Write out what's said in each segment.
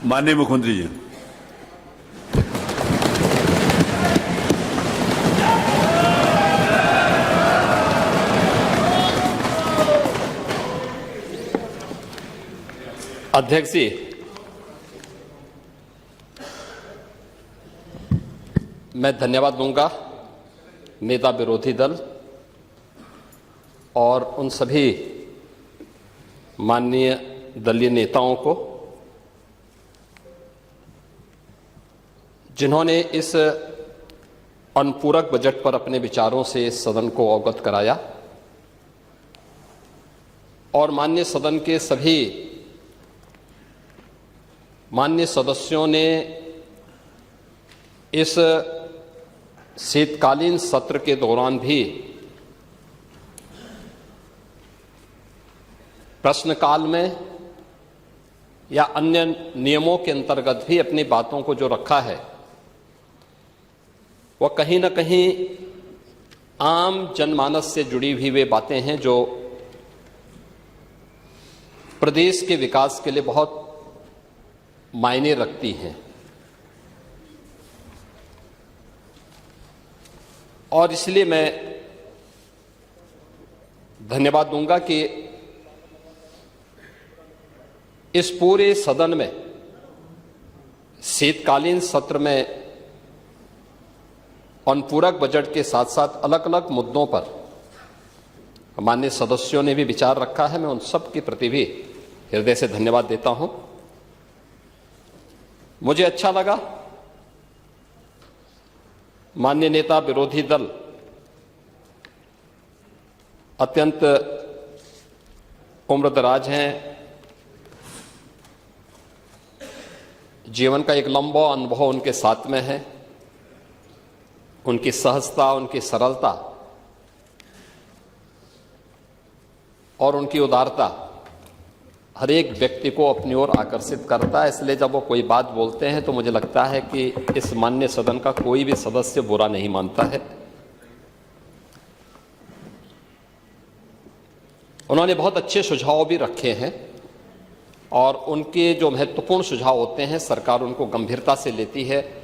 माननीय मुख्यमंत्री जी। अध्यक्ष जी, मैं धन्यवाद दूंगा नेता विरोधी दल और उन सभी माननीय दलीय नेताओं को जिन्होंने इस अनुपूरक बजट पर अपने विचारों से सदन को अवगत कराया और माननीय सदन के सभी माननीय सदस्यों ने इस शीतकालीन सत्र के दौरान भी प्रश्नकाल में या अन्य नियमों के अंतर्गत भी अपनी बातों को जो रखा है वह कहीं न कहीं आम जनमानस से जुड़ी हुई वे बातें हैं जो प्रदेश के विकास के लिए बहुत मायने रखती हैं। और इसलिए मैं धन्यवाद दूंगा कि इस पूरे सदन में शीतकालीन सत्र में अनुपूरक बजट के साथ साथ अलग अलग मुद्दों पर माननीय सदस्यों ने भी विचार रखा है। मैं उन सब के प्रति भी हृदय से धन्यवाद देता हूं। मुझे अच्छा लगा माननीय नेता विरोधी दल अत्यंत उम्रदराज हैं, जीवन का एक लंबा अनुभव उनके साथ में है। उनकी सहजता, उनकी सरलता और उनकी उदारता हर एक व्यक्ति को अपनी ओर आकर्षित करता है। इसलिए जब वो कोई बात बोलते हैं तो मुझे लगता है कि इस माननीय सदन का कोई भी सदस्य बुरा नहीं मानता है। उन्होंने बहुत अच्छे सुझाव भी रखे हैं और उनके जो महत्वपूर्ण सुझाव होते हैं सरकार उनको गंभीरता से लेती है,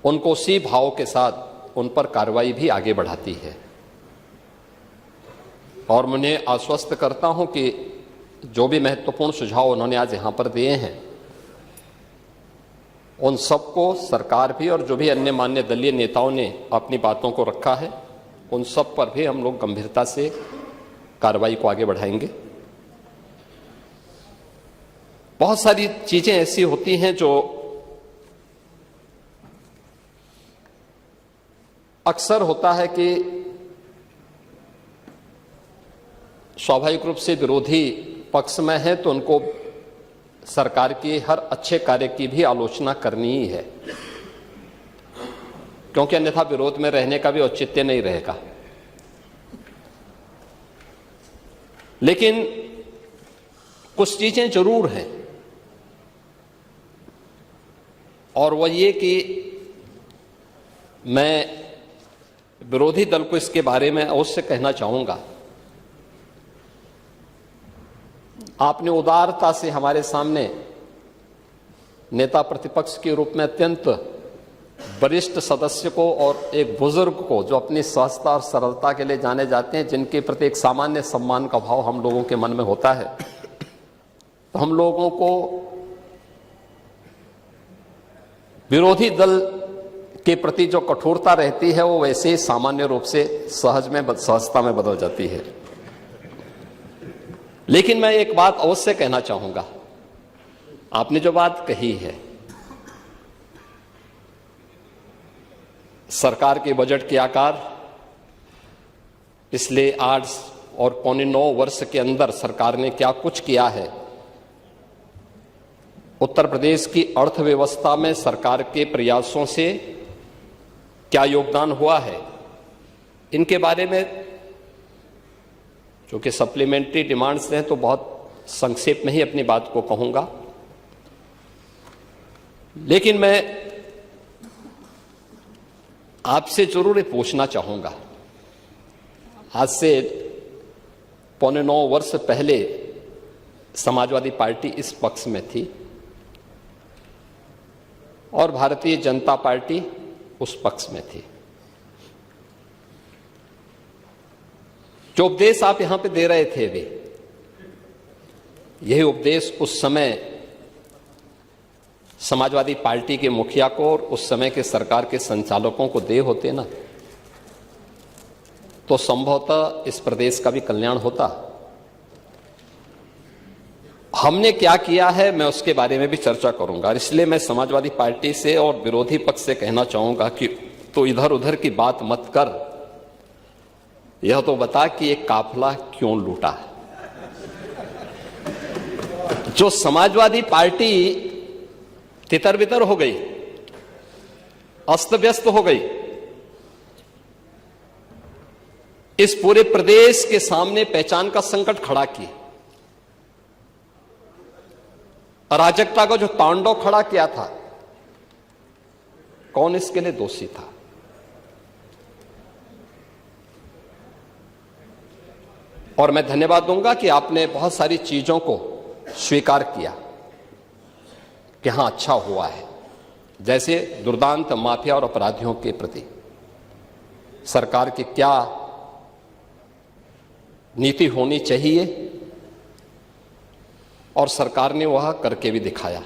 उनको उसी भाव के साथ उन पर कार्रवाई भी आगे बढ़ाती है। और मैं उन्हें आश्वस्त करता हूं कि जो भी महत्वपूर्ण सुझाव उन्होंने आज यहां पर दिए हैं उन सबको सरकार भी और जो भी अन्य मान्य दलीय नेताओं ने अपनी बातों को रखा है उन सब पर भी हम लोग गंभीरता से कार्रवाई को आगे बढ़ाएंगे। बहुत सारी चीजें ऐसी होती हैं जो अक्सर होता है कि स्वाभाविक रूप से विरोधी पक्ष में है तो उनको सरकार के हर अच्छे कार्य की भी आलोचना करनी ही है, क्योंकि अन्यथा विरोध में रहने का भी औचित्य नहीं रहेगा। लेकिन कुछ चीजें जरूर हैं और वह ये कि मैं विरोधी दल को इसके बारे में अवश्य कहना चाहूंगा। आपने उदारता से हमारे सामने नेता प्रतिपक्ष के रूप में अत्यंत वरिष्ठ सदस्य को और एक बुजुर्ग को जो अपनी सहजता और सरलता के लिए जाने जाते हैं, जिनके प्रति एक सामान्य सम्मान का भाव हम लोगों के मन में होता है, तो हम लोगों को विरोधी दल के प्रति जो कठोरता रहती है वो वैसे ही सामान्य रूप से सहजता में बदल जाती है। लेकिन मैं एक बात अवश्य कहना चाहूंगा। आपने जो बात कही है सरकार के बजट के आकार पिछले 8 और पौने 9 वर्ष के अंदर सरकार ने क्या कुछ किया है, उत्तर प्रदेश की अर्थव्यवस्था में सरकार के प्रयासों से क्या योगदान हुआ है, इनके बारे में चूंकि सप्लीमेंट्री डिमांड्स हैं तो बहुत संक्षेप में ही अपनी बात को कहूंगा। लेकिन मैं आपसे जरूर ये पूछना चाहूंगा, आज से पौने 9 वर्ष पहले समाजवादी पार्टी इस पक्ष में थी और भारतीय जनता पार्टी उस पक्ष में थी। जो उपदेश आप यहां पे दे रहे थे वे, यही उपदेश उस समय समाजवादी पार्टी के मुखिया को और उस समय के सरकार के संचालकों को दे होते ना, तो संभवतः इस प्रदेश का भी कल्याण होता। हमने क्या किया है मैं उसके बारे में भी चर्चा करूंगा, इसलिए मैं समाजवादी पार्टी से और विरोधी पक्ष से कहना चाहूंगा कि तो इधर उधर की बात मत कर, यह तो बता कि एक काफिला क्यों लूटा। जो समाजवादी पार्टी तितर बितर हो गई, अस्त व्यस्त हो गई, इस पूरे प्रदेश के सामने पहचान का संकट खड़ा किया, अराजकता का जो तांडव खड़ा किया था, कौन इसके लिए दोषी था? और मैं धन्यवाद दूंगा कि आपने बहुत सारी चीजों को स्वीकार किया कि हां अच्छा हुआ है, जैसे दुर्दांत माफिया और अपराधियों के प्रति सरकार की क्या नीति होनी चाहिए और सरकार ने वह करके भी दिखाया।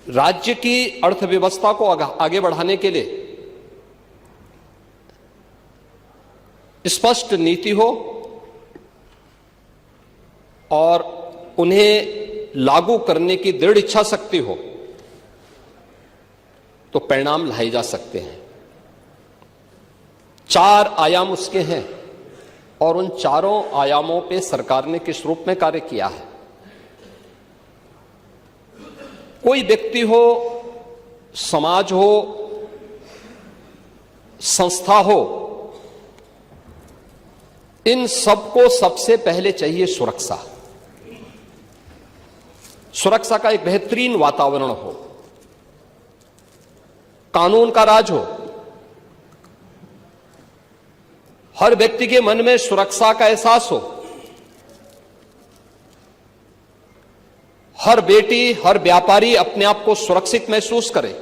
राज्य की अर्थव्यवस्था को आगे बढ़ाने के लिए स्पष्ट नीति हो और उन्हें लागू करने की दृढ़ इच्छा शक्ति हो तो परिणाम लाए जा सकते हैं। 4 आयाम उसके हैं और उन चारों आयामों पे सरकार ने किस रूप में कार्य किया है। कोई व्यक्ति हो, समाज हो, संस्था हो, इन सबको सबसे पहले चाहिए सुरक्षा। सुरक्षा का एक बेहतरीन वातावरण हो, कानून का राज हो, हर व्यक्ति के मन में सुरक्षा का एहसास हो, हर बेटी, हर व्यापारी अपने आप को सुरक्षित महसूस करे।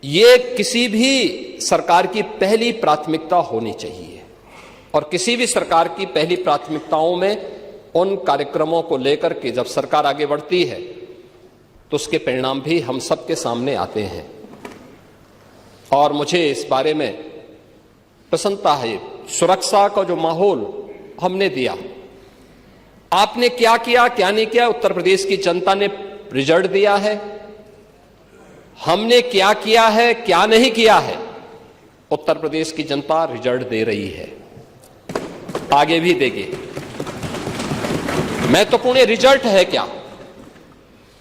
ये किसी भी सरकार की पहली प्राथमिकता होनी चाहिए और किसी भी सरकार की पहली प्राथमिकताओं में उन कार्यक्रमों को लेकर के जब सरकार आगे बढ़ती है तो उसके परिणाम भी हम सबके सामने आते हैं। और मुझे इस बारे में प्रसन्नता है, सुरक्षा का जो माहौल हमने दिया, आपने क्या किया क्या नहीं किया, उत्तर प्रदेश की जनता ने रिजल्ट दिया है। हमने क्या किया है क्या नहीं किया है, उत्तर प्रदेश की जनता रिजल्ट दे रही है, आगे भी देगी। महत्वपूर्ण रिजल्ट है क्या,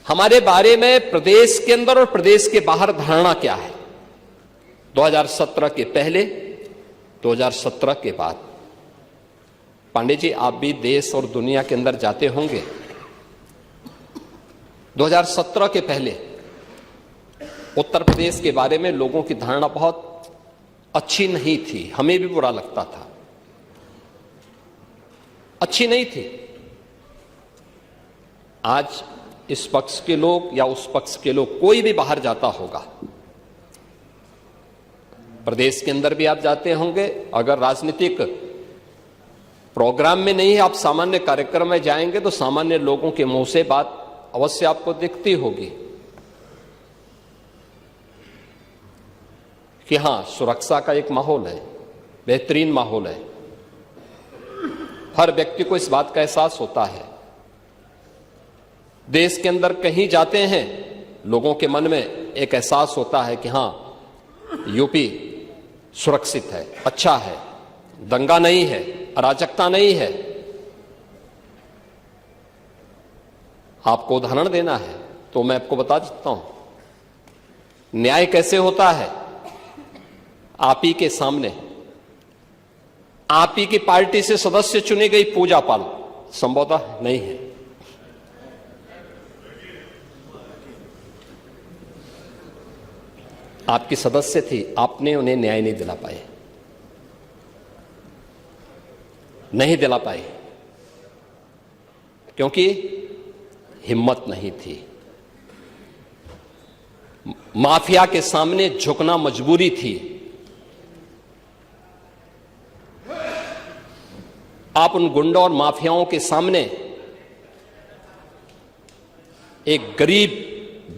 हमारे बारे में प्रदेश के अंदर और प्रदेश के बाहर धारणा क्या है 2017 के पहले, 2017 के बाद। पांडे जी, आप भी देश और दुनिया के अंदर जाते होंगे। 2017 के पहले उत्तर प्रदेश के बारे में लोगों की धारणा बहुत अच्छी नहीं थी, हमें भी बुरा लगता था, अच्छी नहीं थी। आज इस पक्ष के लोग या उस पक्ष के लोग, कोई भी बाहर जाता होगा, प्रदेश के अंदर भी आप जाते होंगे, अगर राजनीतिक प्रोग्राम में नहीं है, आप सामान्य कार्यक्रम में जाएंगे तो सामान्य लोगों के मुंह से बात अवश्य आपको दिखती होगी कि हां, सुरक्षा का एक माहौल है, बेहतरीन माहौल है। हर व्यक्ति को इस बात का एहसास होता है। देश के अंदर कहीं जाते हैं, लोगों के मन में एक एहसास होता है कि हां, यूपी सुरक्षित है, अच्छा है, दंगा नहीं है, अराजकता नहीं है। आपको उदाहरण देना है तो मैं आपको बता देता हूं न्याय कैसे होता है। आप ही के सामने आप ही की पार्टी से सदस्य चुनी गई पूजा पाल संभवतः नहीं है। आपकी सदस्य थी, आपने उन्हें न्याय नहीं दिला पाए, नहीं दिला पाए, क्योंकि हिम्मत नहीं थी। माफिया के सामने झुकना मजबूरी थी। आप उन गुंडों और माफियाओं के सामने एक गरीब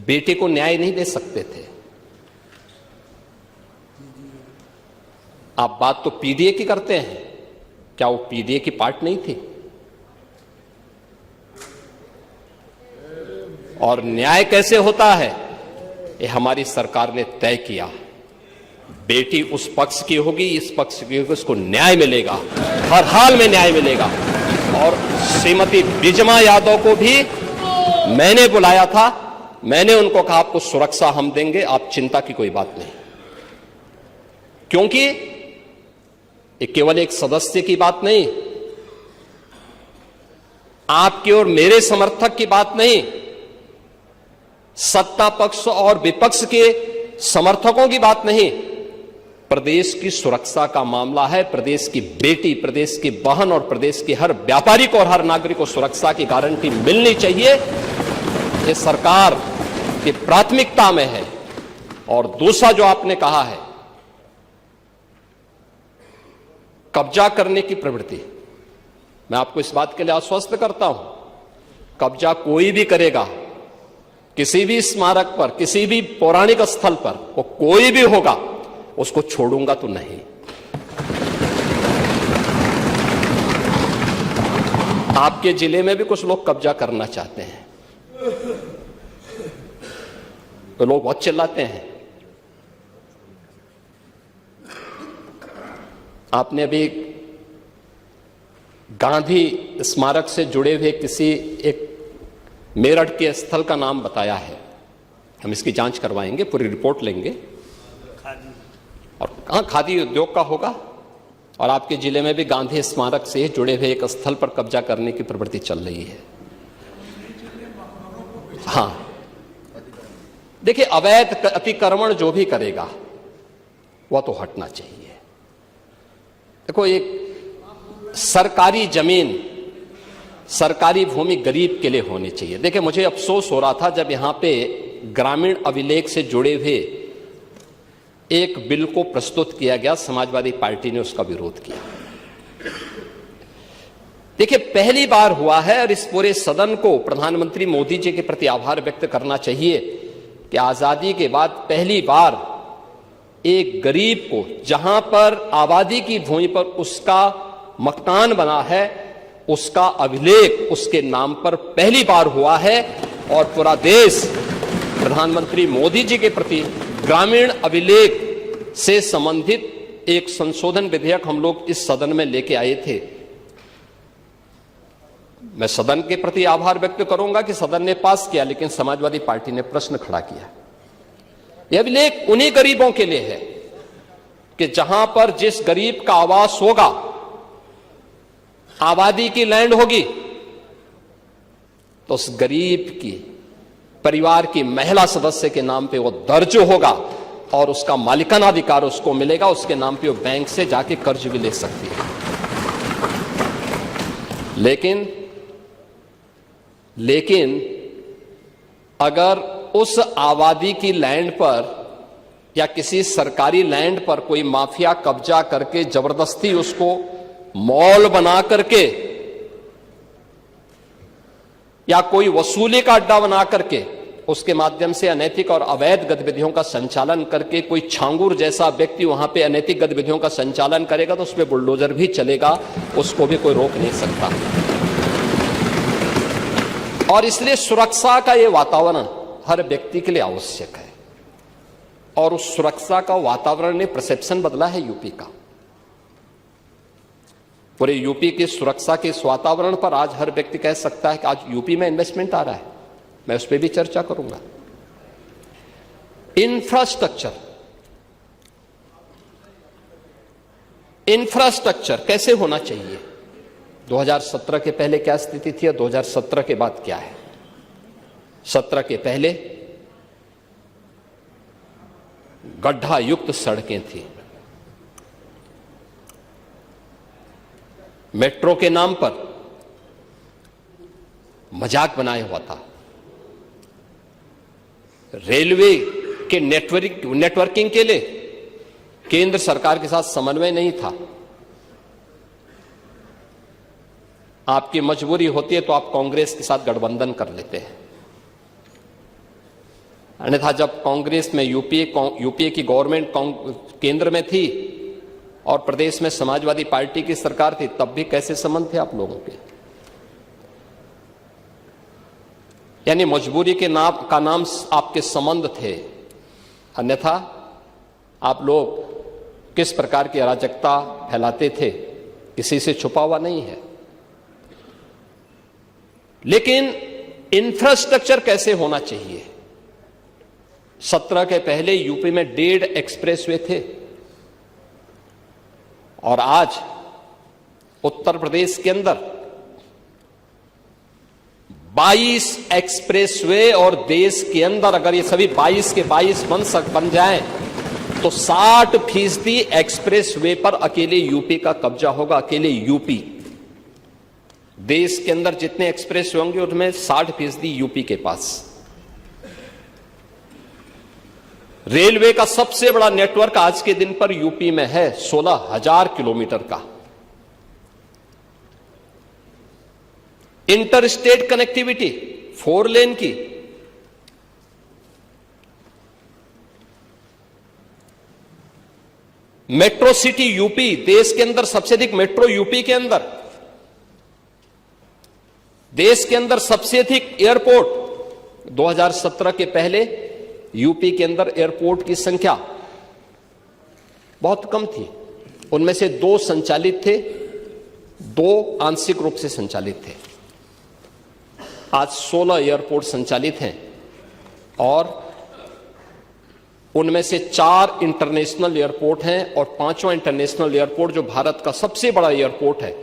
बेटे को न्याय नहीं दे सकते थे। आप बात तो पीडीए की करते हैं, क्या वो पीडीए की पार्ट नहीं थी? और न्याय कैसे होता है, ये हमारी सरकार ने तय किया। बेटी उस पक्ष की होगी, इस पक्ष की होगी, उसको न्याय मिलेगा, हर हाल में न्याय मिलेगा। और श्रीमती बिजमा यादव को भी मैंने बुलाया था, मैंने उनको कहा आपको सुरक्षा हम देंगे, आप चिंता की कोई बात नहीं। क्योंकि ये केवल एक सदस्य की बात नहीं, आपके और मेरे समर्थक की बात नहीं, सत्ता पक्ष और विपक्ष के समर्थकों की बात नहीं, प्रदेश की सुरक्षा का मामला है। प्रदेश की बेटी, प्रदेश की बहन और प्रदेश के हर व्यापारी को और हर नागरिक को सुरक्षा की गारंटी मिलनी चाहिए। ये सरकार की प्राथमिकता में है। और दूसरा जो आपने कहा है, कब्जा करने की प्रवृत्ति, मैं आपको इस बात के लिए आश्वस्त करता हूं, कब्जा कोई भी करेगा, किसी भी स्मारक पर, किसी भी पौराणिक स्थल पर, वो कोई भी होगा, उसको छोड़ूंगा तो नहीं। आपके जिले में भी कुछ लोग कब्जा करना चाहते हैं, तो लोग बहुत चिल्लाते हैं। आपने अभी गांधी स्मारक से जुड़े हुए किसी एक मेरठ के स्थल का नाम बताया है, हम इसकी जांच करवाएंगे, पूरी रिपोर्ट लेंगे। और कहां खादी उद्योग का होगा। और आपके जिले में भी गांधी स्मारक से जुड़े हुए एक स्थल पर कब्जा करने की प्रवृत्ति चल रही है। हां, देखिए, अवैध अतिक्रमण जो भी करेगा वह तो हटना चाहिए। देखो, एक सरकारी जमीन, सरकारी भूमि गरीब के लिए होनी चाहिए। देखिए, मुझे अफसोस हो रहा था जब यहां पे ग्रामीण अभिलेख से जुड़े हुए एक बिल को प्रस्तुत किया गया, समाजवादी पार्टी ने उसका विरोध किया। देखिए, पहली बार हुआ है, और इस पूरे सदन को प्रधानमंत्री मोदी जी के प्रति आभार व्यक्त करना चाहिए कि आजादी के बाद पहली बार एक गरीब को, जहां पर आबादी की भूमि पर उसका मकान बना है, उसका अभिलेख उसके नाम पर पहली बार हुआ है। और पूरा देश प्रधानमंत्री मोदी जी के प्रति ग्रामीण अभिलेख से संबंधित एक संशोधन विधेयक हम लोग इस सदन में लेके आए थे। मैं सदन के प्रति आभार व्यक्त करूंगा कि सदन ने पास किया, लेकिन समाजवादी पार्टी ने प्रश्न खड़ा किया। यह अभिलेख उन्हीं गरीबों के लिए है कि जहां पर जिस गरीब का आवास होगा, आबादी की लैंड होगी, तो उस गरीब की परिवार की महिला सदस्य के नाम पे वो दर्ज होगा और उसका मालिकाना अधिकार उसको मिलेगा। उसके नाम पे वो बैंक से जाके कर्ज भी ले सकती है। लेकिन अगर उस आबादी की लैंड पर या किसी सरकारी लैंड पर कोई माफिया कब्जा करके जबरदस्ती उसको मॉल बना करके या कोई वसूली का अड्डा बना करके उसके माध्यम से अनैतिक और अवैध गतिविधियों का संचालन करके कोई छांगुर जैसा व्यक्ति वहां पे अनैतिक गतिविधियों का संचालन करेगा, तो उसमें बुलडोजर भी चलेगा, उसको भी कोई रोक नहीं सकता। और इसलिए सुरक्षा का यह वातावरण हर व्यक्ति के लिए आवश्यक है। और उस सुरक्षा का वातावरण ने परसेप्शन बदला है यूपी का। पूरे यूपी की सुरक्षा के इस वातावरण पर आज हर व्यक्ति कह सकता है कि आज यूपी में इन्वेस्टमेंट आ रहा है। मैं उस पर भी चर्चा करूंगा। इंफ्रास्ट्रक्चर कैसे होना चाहिए, 2017 के पहले क्या स्थिति थी और 2017 के बाद क्या है। 17 के पहले गड्ढा युक्त सड़कें थी। मेट्रो के नाम पर मजाक बनाया हुआ था। रेलवे के नेटवर्किंग के लिए केंद्र सरकार के साथ समन्वय नहीं था। आपकी मजबूरी होती है तो आप कांग्रेस के साथ गठबंधन कर लेते हैं, अन्यथा जब कांग्रेस में यूपीए की गवर्नमेंट केंद्र में थी और प्रदेश में समाजवादी पार्टी की सरकार थी, तब भी कैसे संबंध थे आप लोगों के। यानी मजबूरी के नाम आपके संबंध थे, अन्यथा आप लोग किस प्रकार की अराजकता फैलाते थे किसी से छुपा हुआ नहीं है। लेकिन इंफ्रास्ट्रक्चर कैसे होना चाहिए। 17 के पहले यूपी में 1.5 एक्सप्रेसवे थे और आज उत्तर प्रदेश के अंदर 22 एक्सप्रेसवे, और देश के अंदर अगर ये सभी 22 के 22 बन जाएं तो 60% एक्सप्रेसवे पर अकेले यूपी का कब्जा होगा। अकेले यूपी, देश के अंदर जितने एक्सप्रेसवे होंगे उनमें 60% यूपी के पास। रेलवे का सबसे बड़ा नेटवर्क आज के दिन पर यूपी में है, 16,000 किलोमीटर का। इंटर स्टेट कनेक्टिविटी 4 लेन की, मेट्रो सिटी यूपी, देश के अंदर सबसे अधिक मेट्रो यूपी के अंदर, देश के अंदर सबसे अधिक एयरपोर्ट। 2017 के पहले यूपी के अंदर एयरपोर्ट की संख्या बहुत कम थी, उनमें से 2 संचालित थे, 2 आंशिक रूप से संचालित थे। आज 16 एयरपोर्ट संचालित हैं और उनमें से 4 इंटरनेशनल एयरपोर्ट हैं और 5वां इंटरनेशनल एयरपोर्ट जो भारत का सबसे बड़ा एयरपोर्ट है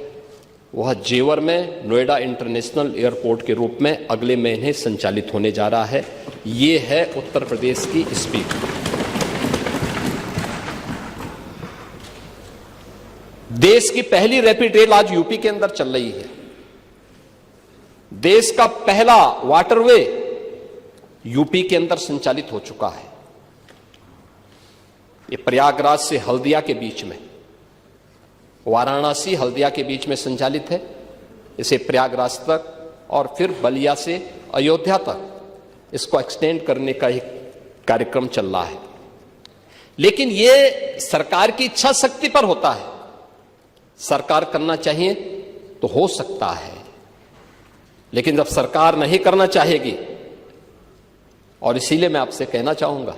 वह जेवर में नोएडा इंटरनेशनल एयरपोर्ट के रूप में अगले महीने संचालित होने जा रहा है। ये है उत्तर प्रदेश की स्पीड। देश की पहली रैपिड रेल आज यूपी के अंदर चल रही है। देश का पहला वाटरवे यूपी के अंदर संचालित हो चुका है। ये प्रयागराज से हल्दिया के बीच में, वाराणसी हल्दिया के बीच में संचालित है। इसे प्रयागराज तक और फिर बलिया से अयोध्या तक इसको एक्सटेंड करने का एक कार्यक्रम चल रहा है। लेकिन यह सरकार की इच्छा शक्ति पर होता है। सरकार करना चाहिए तो हो सकता है, लेकिन जब सरकार नहीं करना चाहेगी, और इसीलिए मैं आपसे कहना चाहूंगा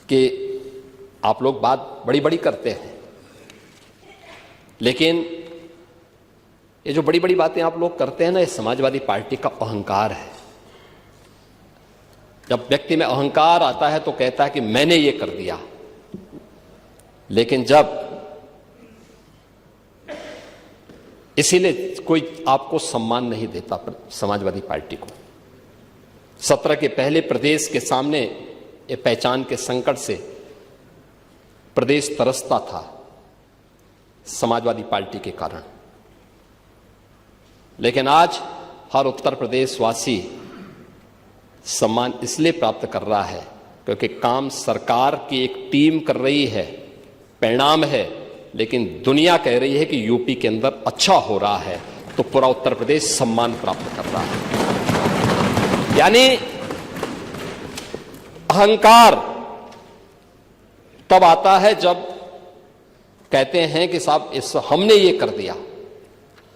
कि आप लोग बात बड़ी बड़ी करते हैं, लेकिन ये जो बड़ी बड़ी बातें आप लोग करते हैं ना, ये समाजवादी पार्टी का अहंकार है। जब व्यक्ति में अहंकार आता है तो कहता है कि मैंने ये कर दिया, लेकिन जब इसीलिए कोई आपको सम्मान नहीं देता समाजवादी पार्टी को। 17 के पहले प्रदेश के सामने ये पहचान के संकट से प्रदेश तरसता था समाजवादी पार्टी के कारण, लेकिन आज हर उत्तर प्रदेश वासी सम्मान इसलिए प्राप्त कर रहा है क्योंकि काम सरकार की एक टीम कर रही है, परिणाम है, लेकिन दुनिया कह रही है कि यूपी के अंदर अच्छा हो रहा है, तो पूरा उत्तर प्रदेश सम्मान प्राप्त कर रहा है। यानी अहंकार तब आता है जब कहते हैं कि साहब इस हमने ये कर दिया,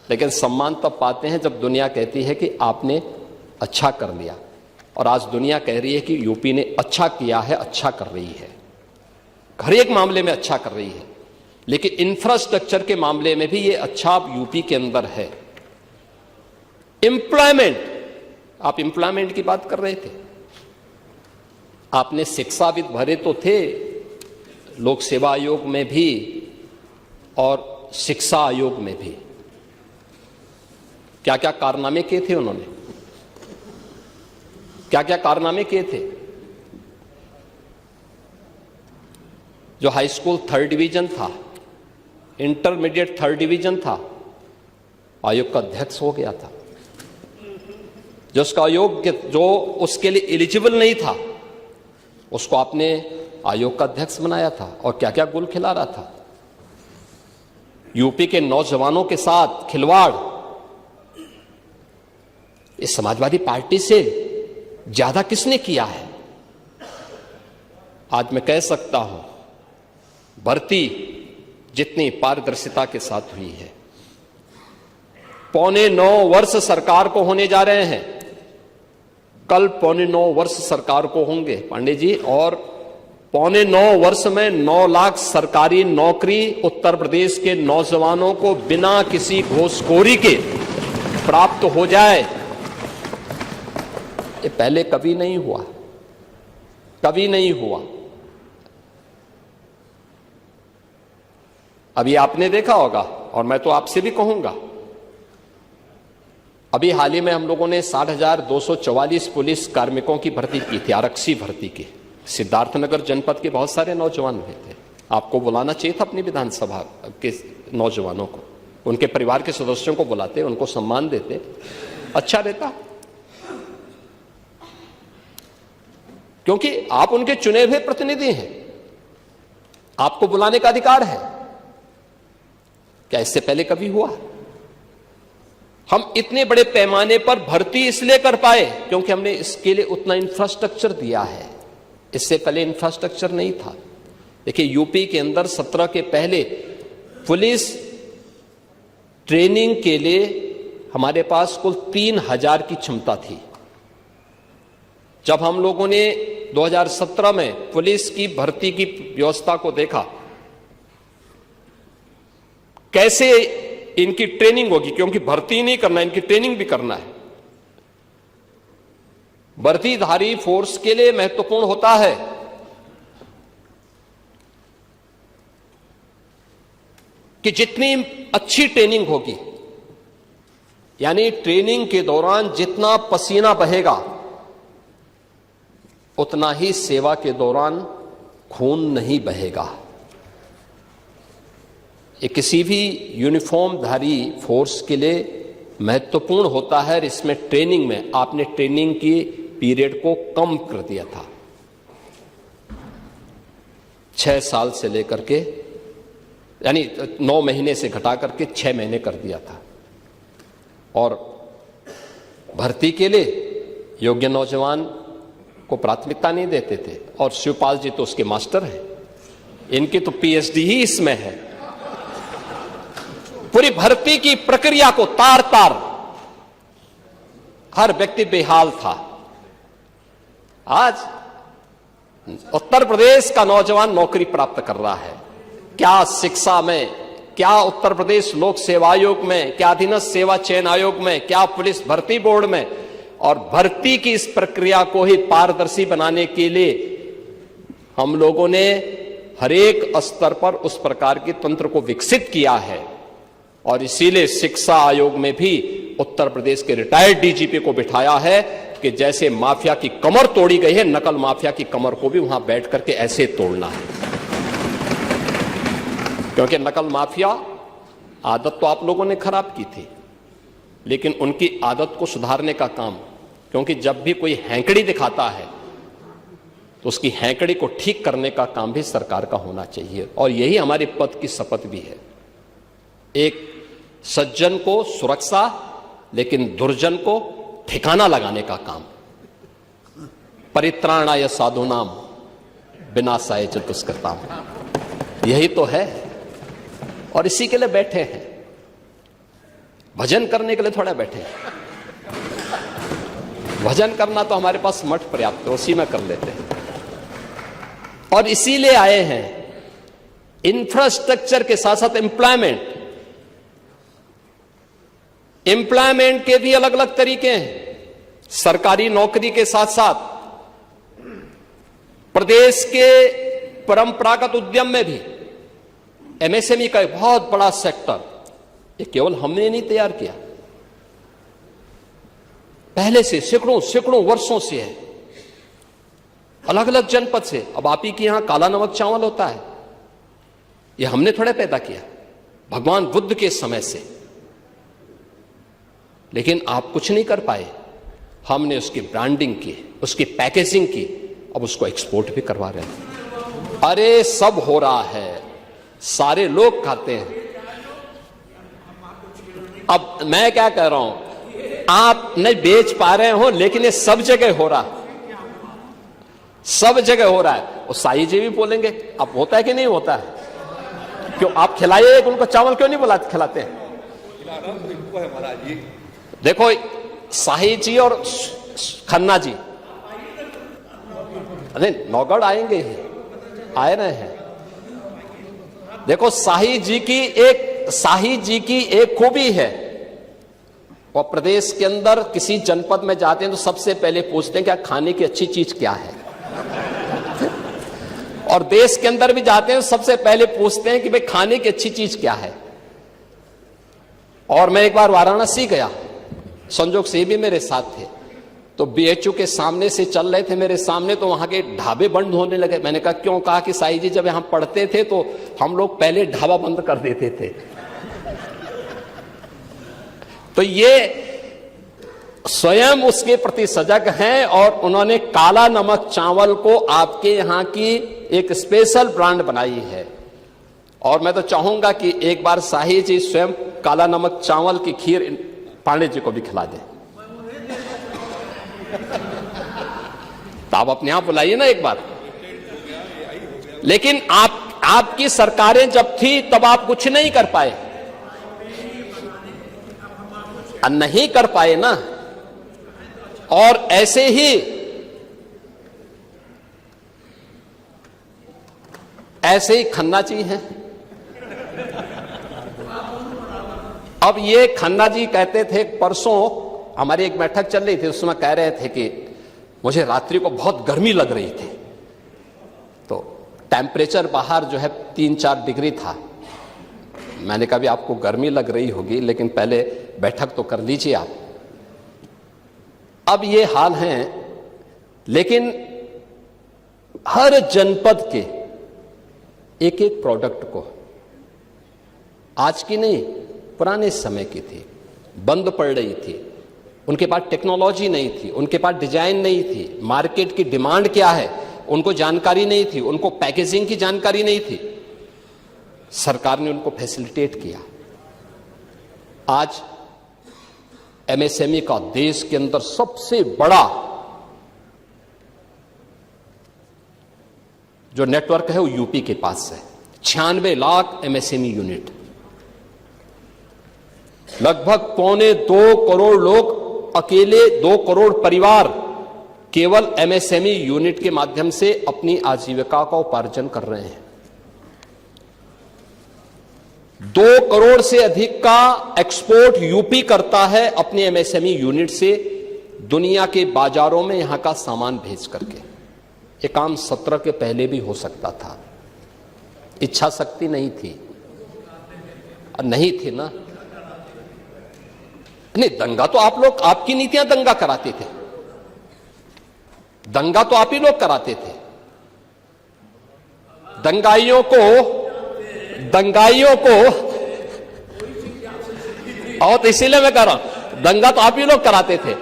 लेकिन सम्मान तब पाते हैं जब दुनिया कहती है कि आपने अच्छा कर लिया। और आज दुनिया कह रही है कि यूपी ने अच्छा किया है, अच्छा कर रही है, हर एक मामले में अच्छा कर रही है, लेकिन इंफ्रास्ट्रक्चर के मामले में भी ये अच्छा यूपी के अंदर है। एम्प्लॉयमेंट, आप एम्प्लॉयमेंट की बात कर रहे थे, आपने शिक्षाविद भरे तो थे लोक सेवा आयोग में भी और शिक्षा आयोग में भी, क्या क्या कारनामे किए थे उन्होंने, क्या क्या कारनामे किए थे। जो हाई स्कूल 3rd डिवीजन था, इंटरमीडिएट 3rd डिवीजन था, आयोग का अध्यक्ष हो गया था। जो उसका अयोग्य, जो उसके लिए एलिजिबल नहीं था, उसको आपने आयोग का अध्यक्ष बनाया था और क्या क्या गुल खिला रहा था। यूपी के नौजवानों के साथ खिलवाड़ इस समाजवादी पार्टी से ज्यादा किसने किया है? आज मैं कह सकता हूं, भर्ती जितनी पारदर्शिता के साथ हुई है, 8.25 वर्ष सरकार को होने जा रहे हैं, कल 8.25 वर्ष सरकार को होंगे पांडे जी, और 8.25 वर्ष में 9 लाख सरकारी नौकरी उत्तर प्रदेश के नौजवानों को बिना किसी घूसखोरी के प्राप्त हो जाए। ये पहले कभी नहीं हुआ, कभी नहीं हुआ। अभी आपने देखा होगा, और मैं तो आपसे भी कहूंगा, अभी हाल ही में हम लोगों ने 60,244 पुलिस कार्मिकों की भर्ती की थी, आरक्षी भर्ती की। सिद्धार्थनगर जनपद के बहुत सारे नौजवान हुए थे। आपको बुलाना चाहिए था अपनी विधानसभा के नौजवानों को, उनके परिवार के सदस्यों को बुलाते, उनको सम्मान देते, अच्छा रहता। क्योंकि आप उनके चुने हुए प्रतिनिधि हैं, आपको बुलाने का अधिकार है। क्या इससे पहले कभी हुआ? हम इतने बड़े पैमाने पर भर्ती इसलिए कर पाए क्योंकि हमने इसके लिए उतना इंफ्रास्ट्रक्चर दिया है। इससे पहले इंफ्रास्ट्रक्चर नहीं था। देखिए, यूपी के अंदर 17 के पहले पुलिस ट्रेनिंग के लिए हमारे पास कुल 3,000 की क्षमता थी। जब हम लोगों ने 2017 में पुलिस की भर्ती की व्यवस्था को देखा, कैसे इनकी ट्रेनिंग होगी, क्योंकि भर्ती नहीं करना, इनकी ट्रेनिंग भी करना है। वर्दीधारी फोर्स के लिए महत्वपूर्ण होता है कि जितनी अच्छी ट्रेनिंग होगी, यानी ट्रेनिंग के दौरान जितना पसीना बहेगा उतना ही सेवा के दौरान खून नहीं बहेगा। ये किसी भी यूनिफॉर्मधारी फोर्स के लिए महत्वपूर्ण होता है। इसमें ट्रेनिंग में आपने ट्रेनिंग की पीरियड को कम कर दिया था, 6 साल से लेकर के, यानी 9 महीने से घटा करके 6 महीने कर दिया था। और भर्ती के लिए योग्य नौजवान को प्राथमिकता नहीं देते थे। और शिवपाल जी तो उसके मास्टर हैं, इनकी तो पीएचडी ही इसमें है। पूरी भर्ती की प्रक्रिया को तार तार हर व्यक्ति बेहाल था। आज उत्तर प्रदेश का नौजवान नौकरी प्राप्त कर रहा है। क्या शिक्षा में, क्या उत्तर प्रदेश लोक सेवा आयोग में, क्या अधीनस्थ सेवा चयन आयोग में, क्या पुलिस भर्ती बोर्ड में। और भर्ती की इस प्रक्रिया को ही पारदर्शी बनाने के लिए हम लोगों ने हरेक स्तर पर उस प्रकार के तंत्र को विकसित किया है। और इसीलिए शिक्षा आयोग में भी उत्तर प्रदेश के रिटायर्ड डीजीपी को बिठाया है कि जैसे माफिया की कमर तोड़ी गई है, नकल माफिया की कमर को भी वहां बैठ करके ऐसे तोड़ना है। क्योंकि नकल माफिया आदत तो आप लोगों ने खराब की थी, लेकिन उनकी आदत को सुधारने का काम, क्योंकि जब भी कोई हैंकड़ी दिखाता है तो उसकी हैंकड़ी को ठीक करने का काम भी सरकार का होना चाहिए। और यही हमारे पद की शपथ भी है। एक सज्जन को सुरक्षा, लेकिन दुर्जन को ठिकाना लगाने का काम। परित्राणाय साधूनाम विनाशाय च दुष्कृताम, यही तो है। और इसी के लिए बैठे हैं, भजन करने के लिए थोड़ा बैठे हैं। भजन करना तो हमारे पास मठ पर्याप्त है, उसी में कर लेते हैं। और इसीलिए आए हैं। इंफ्रास्ट्रक्चर के साथ साथ एम्प्लॉयमेंट के भी अलग अलग तरीके हैं। सरकारी नौकरी के साथ साथ प्रदेश के परंपरागत उद्यम में भी एमएसएमई का एक बहुत बड़ा सेक्टर, ये केवल हमने नहीं तैयार किया, पहले से सैकड़ों वर्षों से है, अलग अलग जनपद से। अब आप ही के यहां काला नमक चावल होता है, ये हमने थोड़ा पैदा किया, भगवान बुद्ध के समय से। लेकिन आप कुछ नहीं कर पाए। हमने उसकी ब्रांडिंग की, उसकी पैकेजिंग की, अब उसको एक्सपोर्ट भी करवा रहे हैं। अरे सब हो रहा है, सारे लोग खाते हैं। अब मैं क्या कह रहा हूं, आप नहीं बेच पा रहे हो, लेकिन ये सब जगह हो रहा है, सब जगह हो रहा है। और साई जी भी बोलेंगे, अब होता है कि नहीं होता है? क्यों आप खिलाइए उनको चावल, क्यों नहीं खिलाते हैं? देखो साही जी और खन्ना जी, अरे नौगढ़ आएंगे ही, आए रहे हैं। देखो साही जी की एक खूबी है, और प्रदेश के अंदर किसी जनपद में जाते हैं तो सबसे पहले पूछते हैं क्या खाने की अच्छी चीज क्या है। और देश के अंदर भी जाते हैं तो सबसे पहले पूछते हैं कि भाई खाने की अच्छी चीज क्या है। और मैं एक बार वाराणसी गया, संजोग से भी मेरे साथ थे, तो बीएचयू के सामने से चल रहे थे मेरे सामने, तो वहां के ढाबे बंद होने लगे। मैंने कहा क्यों? कहा कि साईं जी जब यहां पढ़ते थे तो हम लोग पहले ढाबा बंद कर देते थे। तो ये स्वयं उसके प्रति सजग हैं, और उन्होंने काला नमक चावल को आपके यहां की एक स्पेशल ब्रांड बनाई है। और मैं तो चाहूंगा कि एक बार साही जी स्वयं काला नमक चावल की खीर पांडे जी को भी खिला दें। तो आप अपने आप बुलाइए ना एक बार। लेकिन आपकी सरकारें जब थी तब आप कुछ नहीं कर पाए, नहीं कर पाए ना। और ऐसे ही खन्ना जी हैं। अब ये खन्ना जी कहते थे, परसों हमारी एक बैठक चल रही थी, उसमें कह रहे थे कि मुझे रात्रि को बहुत गर्मी लग रही थी। तो टेम्परेचर बाहर जो है 3-4 डिग्री था। मैंने कहा भी आपको गर्मी लग रही होगी, लेकिन पहले बैठक तो कर लीजिए आप। अब ये हाल है, लेकिन हर जनपद के एक एक प्रोडक्ट को, आज की नहीं पुराने समय की थी, बंद पड़ रही थी। उनके पास टेक्नोलॉजी नहीं थी, उनके पास डिजाइन नहीं थी, मार्केट की डिमांड क्या है उनको जानकारी नहीं थी, उनको पैकेजिंग की जानकारी नहीं थी। सरकार ने उनको फैसिलिटेट किया। आज एमएसएमई का देश के अंदर सबसे बड़ा जो नेटवर्क है वो यूपी के पास है। 96 लाख एमएसएमई यूनिट, लगभग 1.25 करोड़ लोग, अकेले 2 करोड़ परिवार केवल एमएसएमई यूनिट के माध्यम से अपनी आजीविका का उपार्जन कर रहे हैं। 2 करोड़ से अधिक का एक्सपोर्ट यूपी करता है अपने एमएसएमई यूनिट से दुनिया के बाजारों में यहां का सामान भेज करके। ये काम 17 के पहले भी हो सकता था, इच्छा शक्ति नहीं थी, नहीं थी ना। नहीं, दंगा तो आप लोग, आपकी नीतियां दंगा कराते थे, दंगा तो आप ही लोग कराते थे। दंगाइयों को और तो इसीलिए मैं कह रहा हूं, दंगा तो आप ही लोग कराते थे।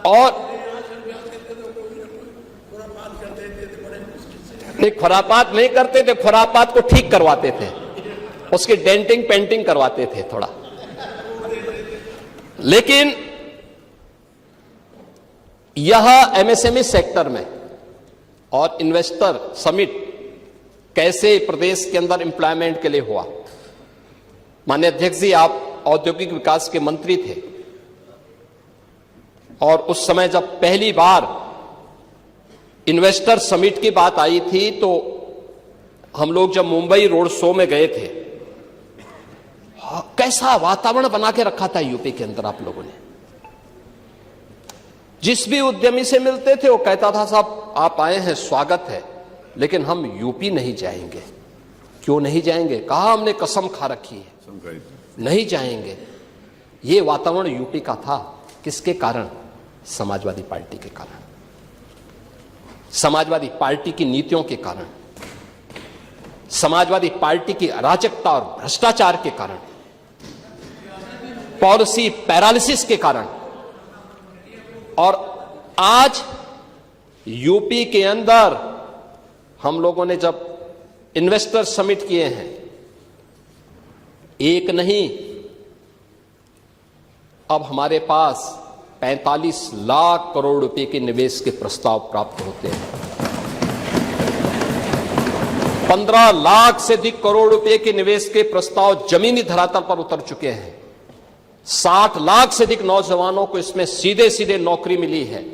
और नहीं, खुरापात नहीं करते थे, खुरापात को ठीक करवाते थे, उसकी डेंटिंग पेंटिंग करवाते थे थोड़ा। लेकिन यह एमएसएमई सेक्टर में और इन्वेस्टर समिट कैसे प्रदेश के अंदर एम्प्लॉयमेंट के लिए हुआ। माननीय अध्यक्ष जी, आप औद्योगिक विकास के मंत्री थे, और उस समय जब पहली बार इन्वेस्टर समिट की बात आई थी, तो हम लोग जब मुंबई रोड शो में गए थे, कैसा वातावरण बना के रखा था यूपी के अंदर आप लोगों ने। जिस भी उद्यमी से मिलते थे वो कहता था साहब आप आए हैं, स्वागत है, लेकिन हम यूपी नहीं जाएंगे। क्यों नहीं जाएंगे? कहा हमने कसम खा रखी है, नहीं जाएंगे। ये वातावरण यूपी का था। किसके कारण? समाजवादी पार्टी के कारण, समाजवादी पार्टी की नीतियों के कारण। समाजवादी पार्टी की अराजकता और भ्रष्टाचार के कारण, पॉलिसी पैरालिसिस के कारण, और आज यूपी के अंदर हम लोगों ने जब इन्वेस्टर समिट किए हैं, एक नहीं अब हमारे पास 45 लाख करोड़ रुपए के निवेश के प्रस्ताव प्राप्त होते हैं। 15 लाख से अधिक करोड़ रुपए के निवेश के प्रस्ताव जमीनी धरातल पर उतर चुके हैं। 60 लाख से अधिक नौजवानों को इसमें सीधे सीधे नौकरी मिली है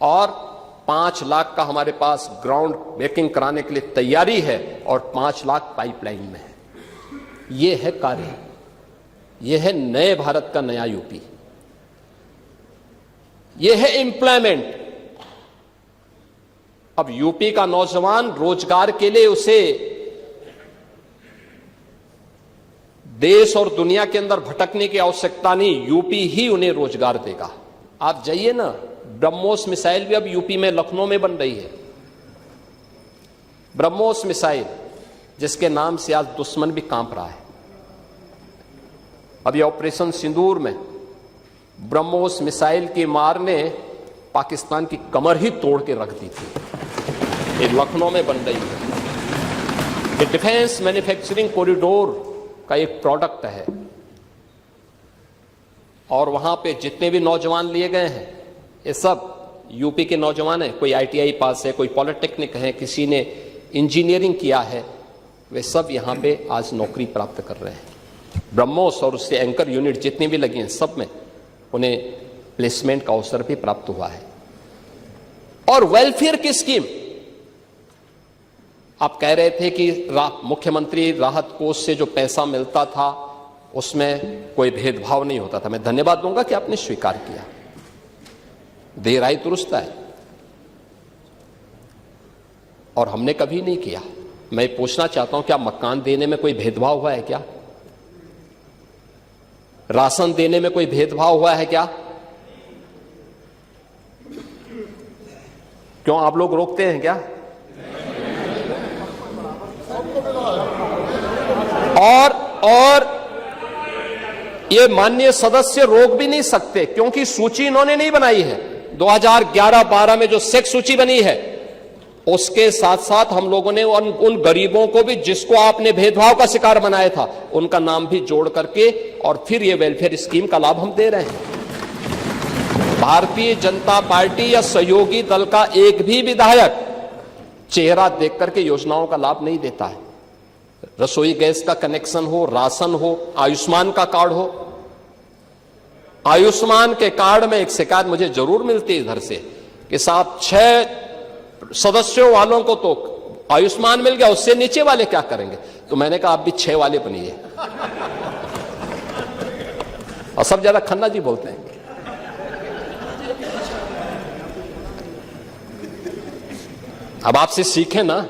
और 5 लाख का हमारे पास ग्राउंड ब्रेकिंग कराने के लिए तैयारी है और 5 लाख पाइपलाइन में है। यह है कार्य, यह है नए भारत का नया यूपी, यह है एम्प्लॉयमेंट। अब यूपी का नौजवान रोजगार के लिए उसे देश और दुनिया के अंदर भटकने की आवश्यकता नहीं, यूपी ही उन्हें रोजगार देगा। आप जाइए ना, ब्रह्मोस मिसाइल भी अब यूपी में लखनऊ में बन रही है। ब्रह्मोस मिसाइल जिसके नाम से आज दुश्मन भी कांप रहा है। अभी ऑपरेशन सिंदूर में ब्रह्मोस मिसाइल की मार ने पाकिस्तान की कमर ही तोड़ के रख दी थी। ये लखनऊ में बन रही है। ये डिफेंस मैन्युफैक्चरिंग कॉरिडोर का एक प्रोडक्ट है और वहां पे जितने भी नौजवान लिए गए हैं ये सब यूपी के नौजवान हैं। कोई आईटीआई पास है, कोई पॉलिटेक्निक है, किसी ने इंजीनियरिंग किया है, वे सब यहां पे आज नौकरी प्राप्त कर रहे हैं। ब्रह्मोस और उससे एंकर यूनिट जितनी भी लगी हैं सब में उन्हें प्लेसमेंट का अवसर भी प्राप्त हुआ है। और वेलफेयर की स्कीम, आप कह रहे थे कि मुख्यमंत्री राहत कोष से जो पैसा मिलता था उसमें कोई भेदभाव नहीं होता था। मैं धन्यवाद दूंगा कि आपने स्वीकार किया। देर आई दुरुस्त है, और हमने कभी नहीं किया। मैं पूछना चाहता हूं, क्या मकान देने में कोई भेदभाव हुआ है क्या? राशन देने में कोई भेदभाव हुआ है क्या? क्यों आप लोग रोकते हैं क्या? और ये माननीय सदस्य रोक भी नहीं सकते क्योंकि सूची इन्होंने नहीं बनाई है। 2011-12 में जो सेक्स सूची बनी है उसके साथ साथ हम लोगों ने उन गरीबों को भी जिसको आपने भेदभाव का शिकार बनाया था उनका नाम भी जोड़ करके और फिर ये वेलफेयर स्कीम का लाभ हम दे रहे हैं। भारतीय जनता पार्टी या सहयोगी दल का एक भी विधायक चेहरा देख करके योजनाओं का लाभ नहीं देता है। रसोई गैस का कनेक्शन हो, राशन हो, आयुष्मान का कार्ड हो। आयुष्मान के कार्ड में एक शिकायत मुझे जरूर मिलती है इधर से कि साहब 6 सदस्यों वालों को तो आयुष्मान मिल गया, उससे नीचे वाले क्या करेंगे? तो मैंने कहा आप भी 6 वाले बनिए। और सब ज्यादा खन्ना जी बोलते हैं। अब आपसे सीखें ना।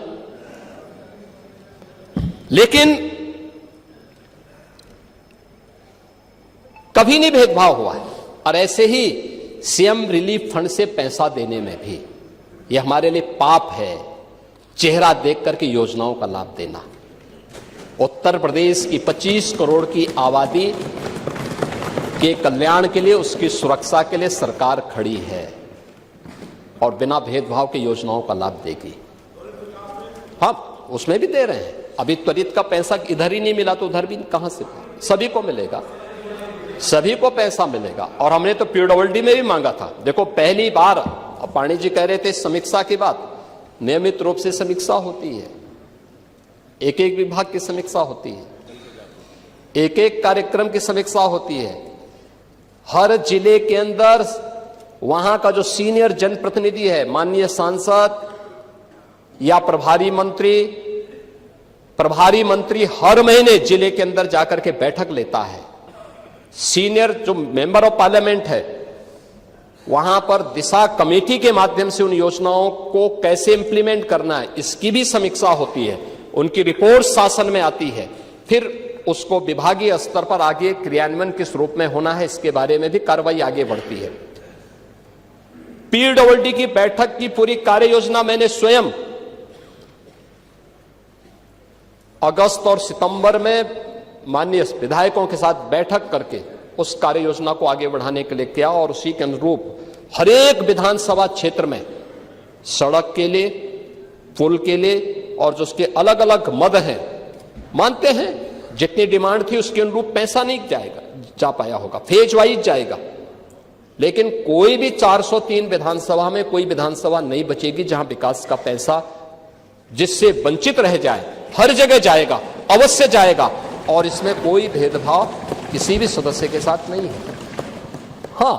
लेकिन कभी नहीं भेदभाव हुआ है। और ऐसे ही सीएम रिलीफ फंड से पैसा देने में भी यह हमारे लिए पाप है, चेहरा देख करके योजनाओं का लाभ देना। उत्तर प्रदेश की 25 करोड़ की आबादी के कल्याण के लिए, उसकी सुरक्षा के लिए सरकार खड़ी है और बिना भेदभाव के योजनाओं का लाभ देगी। हाँ, उसमें भी दे रहे हैं। अभी त्वरित का पैसा इधर ही नहीं मिला तो उधर भी कहां से? सभी को मिलेगा, सभी को पैसा मिलेगा। और हमने तो पीडब्ल्यूडी में भी मांगा था। देखो पहली बार, पाणी जी कह रहे थे समीक्षा की बात, नियमित रूप से समीक्षा होती है, एक एक विभाग की समीक्षा होती है, एक एक कार्यक्रम की समीक्षा होती है। हर जिले के अंदर वहां का जो सीनियर जनप्रतिनिधि है, माननीय सांसद या प्रभारी मंत्री हर महीने जिले के अंदर जाकर के बैठक लेता है। सीनियर जो मेंबर ऑफ पार्लियामेंट है वहां पर दिशा कमेटी के माध्यम से उन योजनाओं को कैसे इंप्लीमेंट करना है इसकी भी समीक्षा होती है। उनकी रिपोर्ट शासन में आती है, फिर उसको विभागीय स्तर पर आगे क्रियान्वयन किस रूप में होना है इसके बारे में भी कार्रवाई आगे बढ़ती है। पीडब्ल्यूडी की बैठक की पूरी कार्य योजना मैंने स्वयं अगस्त और सितंबर में माननीय विधायकों के साथ बैठक करके उस कार्य योजना को आगे बढ़ाने के लिए किया और उसी के अनुरूप हर एक विधानसभा क्षेत्र में सड़क के लिए, पुल के लिए और जो उसके अलग अलग मद हैं, मानते हैं जितनी डिमांड थी उसके अनुरूप पैसा नहीं जा पाया होगा, फेज वाइज जाएगा, लेकिन कोई भी 403 विधानसभा में कोई विधानसभा नहीं बचेगी जहां विकास का पैसा जिससे वंचित रह जाए। हर जगह जाएगा, अवश्य जाएगा और इसमें कोई भेदभाव किसी भी सदस्य के साथ नहीं है। हां,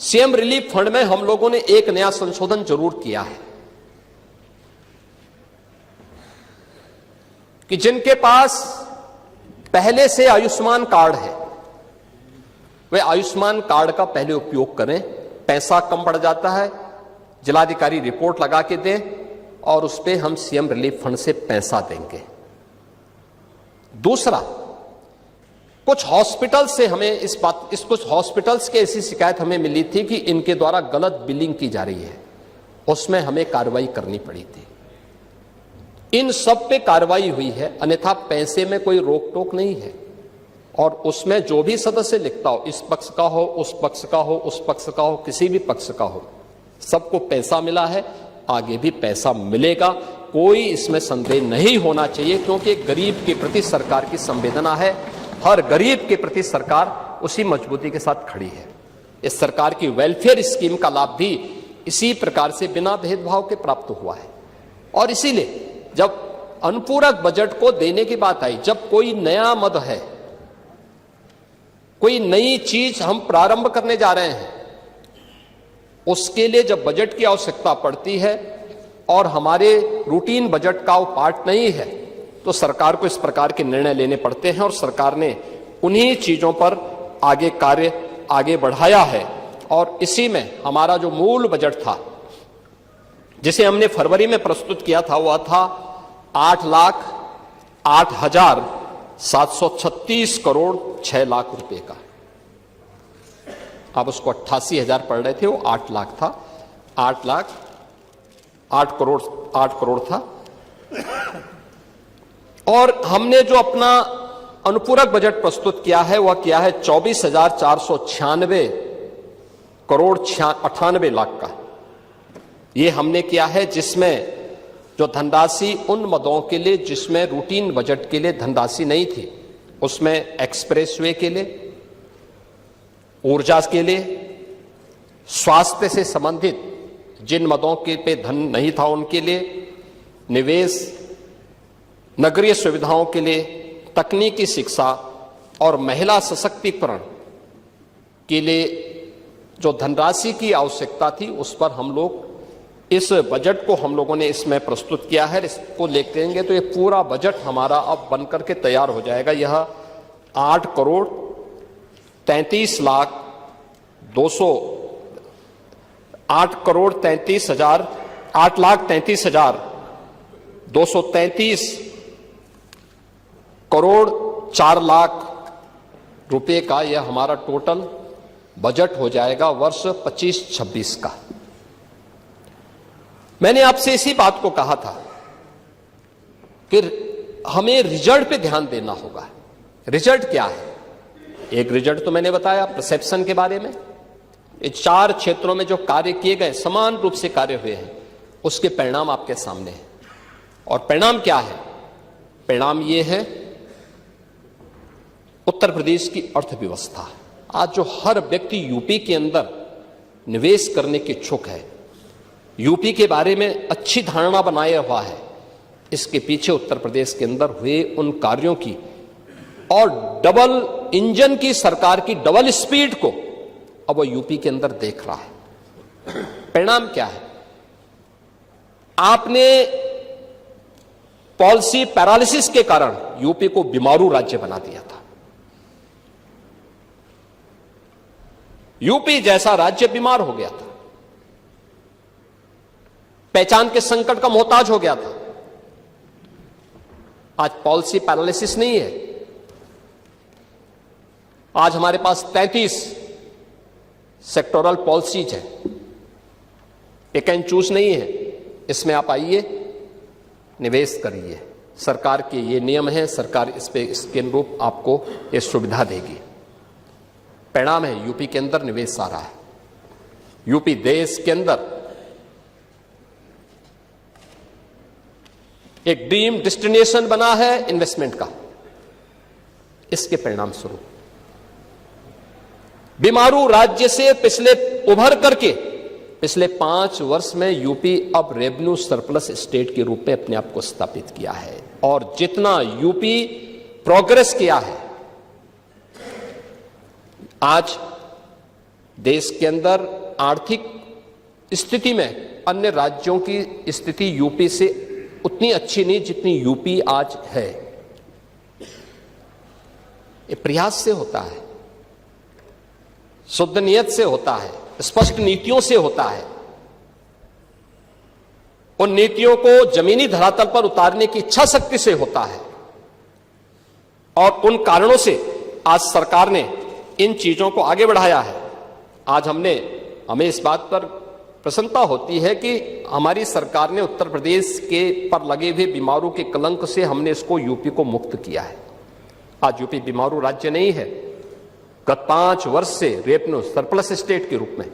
सीएम रिलीफ फंड में हम लोगों ने एक नया संशोधन जरूर किया है कि जिनके पास पहले से आयुष्मान कार्ड है वे आयुष्मान कार्ड का पहले उपयोग करें। पैसा कम पड़ जाता है, जिलाधिकारी रिपोर्ट लगा के दें और उस पर हम सीएम रिलीफ फंड से पैसा देंगे। दूसरा, कुछ हॉस्पिटल से हमें कुछ हॉस्पिटल्स की ऐसी शिकायत हमें मिली थी कि इनके द्वारा गलत बिलिंग की जा रही है, उसमें हमें कार्रवाई करनी पड़ी थी। इन सब पे कार्रवाई हुई है, अन्यथा पैसे में कोई रोक टोक नहीं है और उसमें जो भी सदस्य लिखता हो, इस पक्ष का हो, उस पक्ष का हो, उस पक्ष का हो, किसी भी पक्ष का हो, सबको पैसा मिला है, आगे भी पैसा मिलेगा, कोई इसमें संदेह नहीं होना चाहिए, क्योंकि गरीब के प्रति सरकार की संवेदना है। हर गरीब के प्रति सरकार उसी मजबूती के साथ खड़ी है। इस सरकार की वेलफेयर स्कीम का लाभ भी इसी प्रकार से बिना भेदभाव के प्राप्त हुआ है। और इसीलिए जब अनुपूरक बजट को देने की बात आई, जब कोई नया मद है, कोई नई चीज हम प्रारंभ करने जा रहे हैं, उसके लिए जब बजट की आवश्यकता पड़ती है और हमारे रूटीन बजट का वो पार्ट नहीं है, तो सरकार को इस प्रकार के निर्णय लेने पड़ते हैं और सरकार ने उन्हीं चीजों पर कार्य आगे बढ़ाया है। और इसी में हमारा जो मूल बजट था, जिसे हमने फरवरी में प्रस्तुत किया था, वह था 8,08,736 करोड़ 6 लाख रुपए का। अब उसको 88,000 पड़ रहे थे, वो 8 लाख था, 8 करोड़ था। और हमने जो अपना अनुपूरक बजट प्रस्तुत किया है वह किया है 24,496 करोड़ 98 लाख का। ये हमने किया है, जिसमें जो धनराशि उन मदों के लिए जिसमें रूटीन बजट के लिए धनराशि नहीं थी, उसमें एक्सप्रेसवे के लिए, ऊर्जा के लिए, स्वास्थ्य से संबंधित जिन मदों के पे धन नहीं था उनके लिए, निवेश, नगरीय सुविधाओं के लिए, तकनीकी शिक्षा और महिला सशक्तिकरण के लिए जो धनराशि की आवश्यकता थी, उस पर हम लोग इस बजट को हम लोगों ने इसमें प्रस्तुत किया है। इसको लेंगे तो ये पूरा बजट हमारा अब बनकर के तैयार हो जाएगा। यह 8 करोड़ 33 लाख 233,233 करोड़ 4 लाख रुपए का यह हमारा टोटल बजट हो जाएगा वर्ष 25-26 का। मैंने आपसे इसी बात को कहा था कि हमें रिजल्ट पे ध्यान देना होगा। रिजल्ट क्या है? एक रिजल्ट तो मैंने बताया परसेप्शन के बारे में। ये 4 क्षेत्रों में जो कार्य किए गए, समान रूप से कार्य हुए हैं, उसके परिणाम आपके सामने हैं। और परिणाम क्या है? परिणाम ये है, उत्तर प्रदेश की अर्थव्यवस्था। आज जो हर व्यक्ति यूपी के अंदर निवेश करने के इच्छुक है, यूपी के बारे में अच्छी धारणा बनाया हुआ है, इसके पीछे उत्तर प्रदेश के अंदर हुए उन कार्यों की और डबल इंजन की सरकार की डबल स्पीड को अब वो यूपी के अंदर देख रहा है। परिणाम क्या है? आपने पॉलिसी पैरालिसिस के कारण यूपी को बीमारू राज्य बना दिया था। यूपी जैसा राज्य बीमार हो गया था, पहचान के संकट का मोहताज हो गया था। आज पॉलिसी पैरालिसिस नहीं है। आज हमारे पास 33 सेक्टोरल पॉलिसीज है, पिक एंड चूज नहीं है। इसमें आप आइए, निवेश करिए, सरकार के ये नियम हैं, सरकार इस पे इसके अनुरूप आपको ये सुविधा देगी। परिणाम है यूपी के अंदर निवेश आ रहा है। यूपी देश के अंदर एक ड्रीम डेस्टिनेशन बना है इन्वेस्टमेंट का। इसके परिणाम स्वरूप बीमारू राज्य से उभर करके पिछले 5 वर्ष में यूपी अब रेवेन्यू सरप्लस स्टेट के रूप में अपने आप को स्थापित किया है। और जितना यूपी प्रोग्रेस किया है, आज देश के अंदर आर्थिक स्थिति में अन्य राज्यों की स्थिति यूपी से उतनी अच्छी नहीं जितनी यूपी आज है। ये प्रयास से होता है, शुद्ध नियत से होता है, स्पष्ट नीतियों से होता है। उन नीतियों को जमीनी धरातल पर उतारने की इच्छा शक्ति से होता है। और उन कारणों से आज सरकार ने इन चीजों को आगे बढ़ाया है। आज हमें इस बात पर प्रसन्नता होती है कि हमारी सरकार ने उत्तर प्रदेश के पर लगे हुए बीमारू के कलंक से हमने इसको यूपी को मुक्त किया है। आज यूपी बीमारू राज्य नहीं है। गत 5 वर्ष से रेवेन्यू सरप्लस स्टेट के रूप में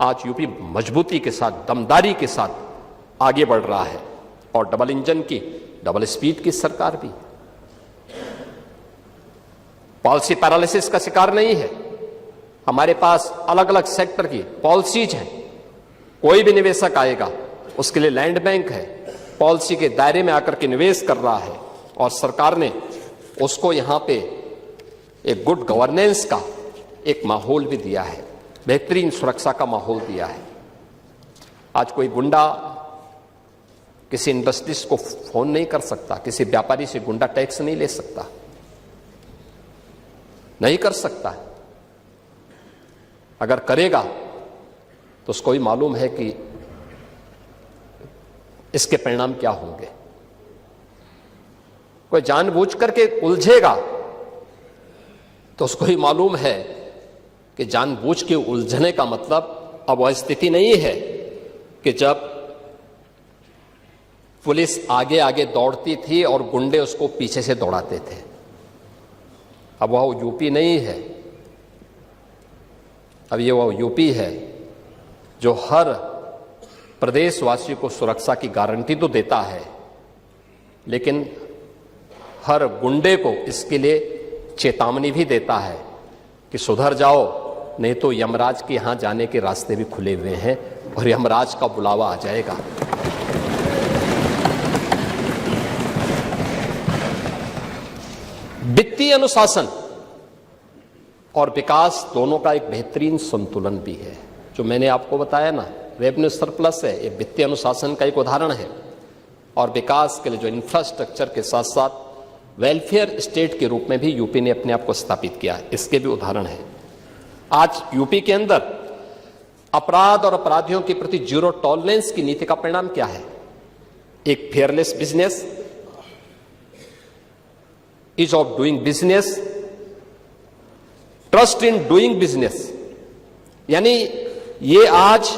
आज यूपी मजबूती के साथ, दमदारी के साथ आगे बढ़ रहा है। और डबल इंजन की, डबल स्पीड की सरकार भी पॉलिसी पैरालिसिस का शिकार नहीं है। हमारे पास अलग अलग सेक्टर की पॉलिसीज हैं। कोई भी निवेशक आएगा उसके लिए लैंड बैंक है, पॉलिसी के दायरे में आकर के निवेश कर रहा है। और सरकार ने उसको यहां पे एक गुड गवर्नेंस का एक माहौल भी दिया है, बेहतरीन सुरक्षा का माहौल दिया है। आज कोई गुंडा किसी इंडस्ट्रीज को फोन नहीं कर सकता, किसी व्यापारी से गुंडा टैक्स नहीं ले सकता, नहीं कर सकता। अगर करेगा तो उसको भी मालूम है कि इसके परिणाम क्या होंगे। कोई जानबूझ करके उलझेगा तो उसको ही मालूम है कि जानबूझ के उलझने का मतलब अब वह स्थिति नहीं है कि जब पुलिस आगे आगे दौड़ती थी और गुंडे उसको पीछे से दौड़ाते थे। अब वह यूपी नहीं है। अब ये वह यूपी है जो हर प्रदेशवासी को सुरक्षा की गारंटी तो देता है, लेकिन हर गुंडे को इसके लिए चेतावनी भी देता है कि सुधर जाओ, नहीं तो यमराज के यहां जाने के रास्ते भी खुले हुए हैं और यमराज का बुलावा आ जाएगा। वित्तीय अनुशासन और विकास दोनों का एक बेहतरीन संतुलन भी है। जो मैंने आपको बताया ना, रेवेन्यू सरप्लस है, ये वित्तीय अनुशासन का एक उदाहरण है। और विकास के लिए जो इंफ्रास्ट्रक्चर के साथ साथ वेलफेयर स्टेट के रूप में भी यूपी ने अपने आप को स्थापित किया, इसके भी उदाहरण है। आज यूपी के अंदर अपराध और अपराधियों के प्रति जीरो टॉलरेंस की नीति का परिणाम क्या है? एक fearless business, ease of doing business, trust in doing business. यानी ये आज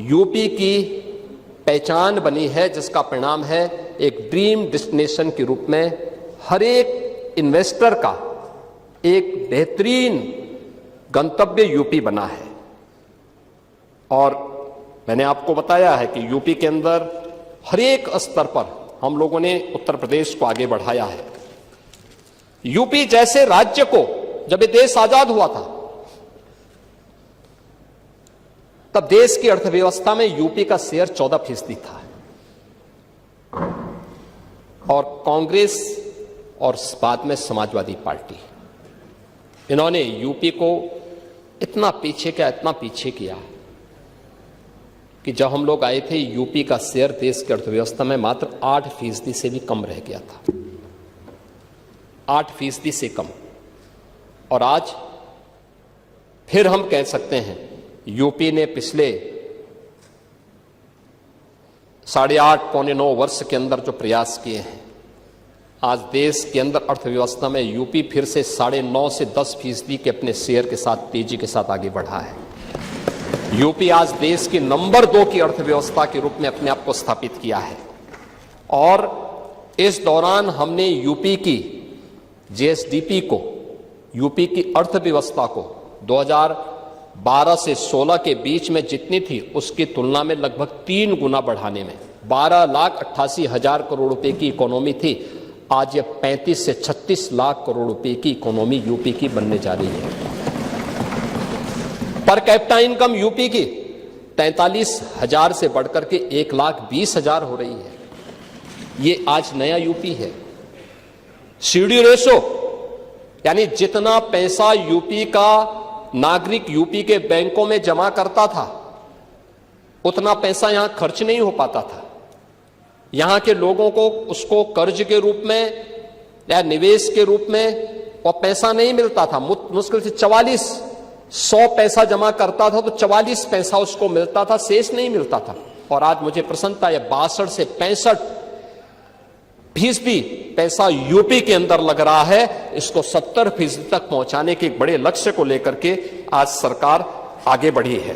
यूपी की पहचान बनी है, जिसका परिणाम है एक ड्रीम डेस्टिनेशन के रूप में हर एक इन्वेस्टर का एक बेहतरीन गंतव्य यूपी बना है। और मैंने आपको बताया है कि यूपी के अंदर हर एक स्तर पर हम लोगों ने उत्तर प्रदेश को आगे बढ़ाया है। यूपी जैसे राज्य को जब ये देश आजाद हुआ था, तब देश की अर्थव्यवस्था में यूपी का शेयर 14% था। और कांग्रेस और बाद में समाजवादी पार्टी, इन्होंने यूपी को इतना पीछे किया कि जब हम लोग आए थे यूपी का शेयर देश की अर्थव्यवस्था में मात्र 8% से भी कम रह गया था। 8% से कम। और आज फिर हम कह सकते हैं यूपी ने पिछले 8.5 पौने 9 वर्ष के अंदर जो प्रयास किए हैं, आज देश के अंदर अर्थव्यवस्था में यूपी फिर से 9.5 से 10% के अपने शेयर के साथ तेजी के साथ आगे बढ़ा है। यूपी आज देश की नंबर 2 की अर्थव्यवस्था के रूप में अपने आप को स्थापित किया है। और इस दौरान हमने यूपी की जीएसडीपी को, यूपी की अर्थव्यवस्था को 2012 से 16 के बीच में जितनी थी उसकी तुलना में लगभग 3 गुना बढ़ाने में 12,88,000 करोड़ रुपए की इकोनॉमी थी। आज ये 35 से 36 लाख करोड़ रुपए की इकोनॉमी यूपी की बनने जा रही है। पर कैपिटा इनकम यूपी की 43,000 से बढ़कर के 1,20,000 हो रही है। ये आज नया यूपी है। सीडी रेशो यानी जितना पैसा यूपी का नागरिक यूपी के बैंकों में जमा करता था उतना पैसा यहां खर्च नहीं हो पाता था। यहां के लोगों को उसको कर्ज के रूप में या निवेश के रूप में और पैसा नहीं मिलता था। मुश्किल से 100 पैसा जमा करता था तो 44 पैसा उसको मिलता था, शेष नहीं मिलता था। और आज मुझे प्रसन्नता है 62 से 65% पैसा यूपी के अंदर लग रहा है। इसको 70% तक पहुंचाने के एक बड़े लक्ष्य को लेकर के आज सरकार आगे बढ़ी है।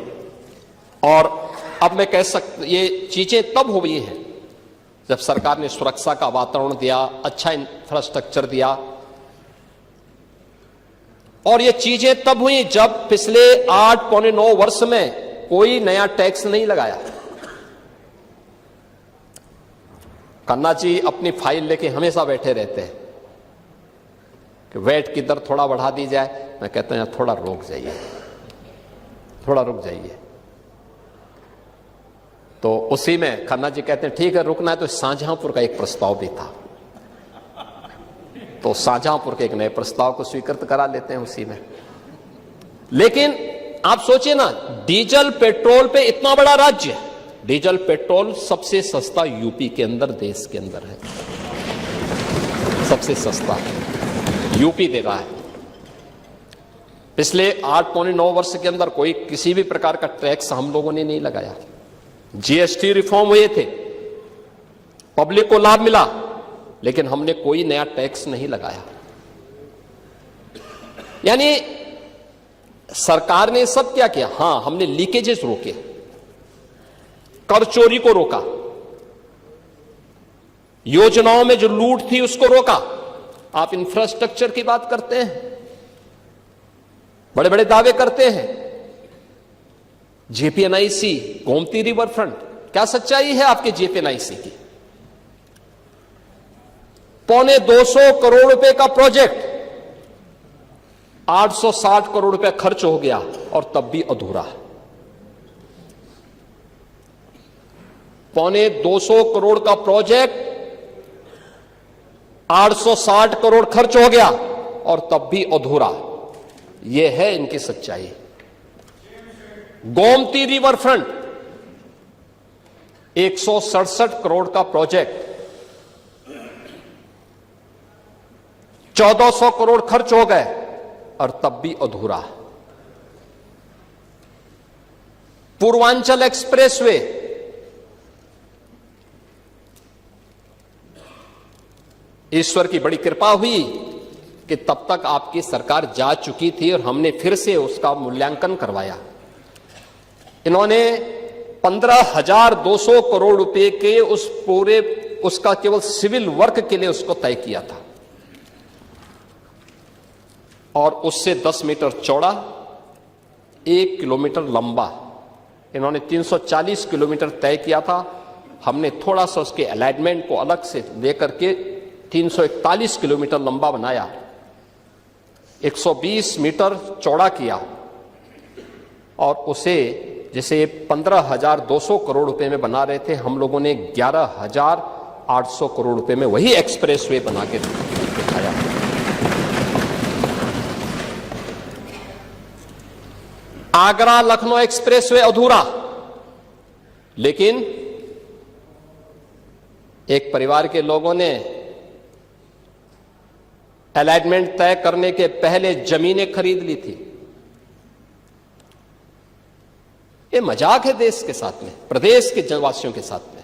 और अब मैं कह सकता, ये चीजें तब हुई हैं जब सरकार ने सुरक्षा का वातावरण दिया, अच्छा इंफ्रास्ट्रक्चर दिया। और ये चीजें तब हुई जब पिछले 8 पौने 9 वर्ष में कोई नया टैक्स नहीं लगाया। खन्ना जी अपनी फाइल लेके हमेशा बैठे रहते हैं कि वैट की दर थोड़ा बढ़ा दी जाए। मैं कहता हूं थोड़ा रुक जाइए, थोड़ा रुक जाइए। तो उसी में खन्ना जी कहते हैं ठीक है रुकना है। तो शाहजहांपुर का एक प्रस्ताव भी था, तो शाहजहांपुर के एक नए प्रस्ताव को स्वीकृत करा लेते हैं उसी में। लेकिन आप सोचिए ना, डीजल पेट्रोल पे इतना बड़ा राज्य, डीजल पेट्रोल सबसे सस्ता यूपी के अंदर, देश के अंदर है, सबसे सस्ता यूपी दे रहा है। पिछले 8 पौने 9 वर्ष के अंदर कोई किसी भी प्रकार का टैक्स हम लोगों ने नहीं लगाया। जीएसटी रिफॉर्म हुए थे, पब्लिक को लाभ मिला, लेकिन हमने कोई नया टैक्स नहीं लगाया। यानी सरकार ने सब क्या किया? हां, हमने लीकेजेस रोके, कर चोरी को रोका, योजनाओं में जो लूट थी उसको रोका। आप इंफ्रास्ट्रक्चर की बात करते हैं, बड़े बड़े दावे करते हैं, जेपीएनआईसी, गोमती रिवर फ्रंट, क्या सच्चाई है आपके जेपीएनआईसी की? 250 करोड़ रुपए का प्रोजेक्ट, 860 करोड़ रुपए खर्च हो गया और तब भी अधूरा। 250 करोड़ का प्रोजेक्ट, 860 करोड़ खर्च हो गया और तब भी अधूरा। यह है इनकी सच्चाई। गोमती रिवर फ्रंट 167 करोड़ का प्रोजेक्ट, 1400 करोड़ खर्च हो गए और तब भी अधूरा। पूर्वांचल एक्सप्रेसवे, ईश्वर की बड़ी कृपा हुई कि तब तक आपकी सरकार जा चुकी थी और हमने फिर से उसका मूल्यांकन करवाया। इन्होंने 15,200 करोड़ रुपए के उसका केवल सिविल वर्क के लिए उसको तय किया था और उससे 10 मीटर चौड़ा, 1 किलोमीटर लंबा इन्होंने 340 किलोमीटर तय किया था। हमने थोड़ा सा उसके अलाइनमेंट को अलग से लेकर के 341 किलोमीटर लंबा बनाया, 120 मीटर चौड़ा किया और उसे जिसे 15,200 करोड़ रुपए में बना रहे थे, हम लोगों ने 11,800 करोड़ रुपए में वही एक्सप्रेसवे बना के दिखाया। आगरा लखनऊ एक्सप्रेसवे अधूरा, लेकिन एक परिवार के लोगों ने अलाइनमेंट तय करने के पहले जमीनें खरीद ली थी। ये मजाक है देश के साथ में, प्रदेश के जनवासियों के साथ में।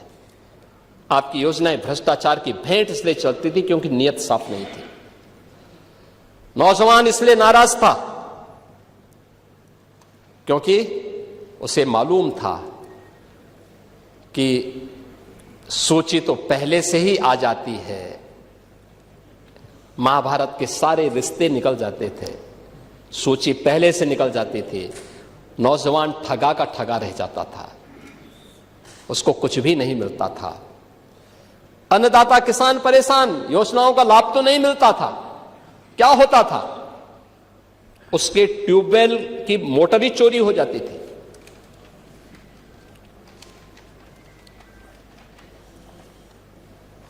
आपकी योजनाएं भ्रष्टाचार की भेंट इसलिए चलती थी क्योंकि नीयत साफ नहीं थी। नौजवान इसलिए नाराज था क्योंकि उसे मालूम था कि सूची तो पहले से ही आ जाती है, महाभारत के सारे रिश्ते निकल जाते थे, सूची पहले से निकल जाती थी। नौजवान ठगा का ठगा रह जाता था, उसको कुछ भी नहीं मिलता था। अन्नदाता किसान परेशान, योजनाओं का लाभ तो नहीं मिलता था। क्या होता था? उसके ट्यूबवेल की मोटर ही चोरी हो जाती थी।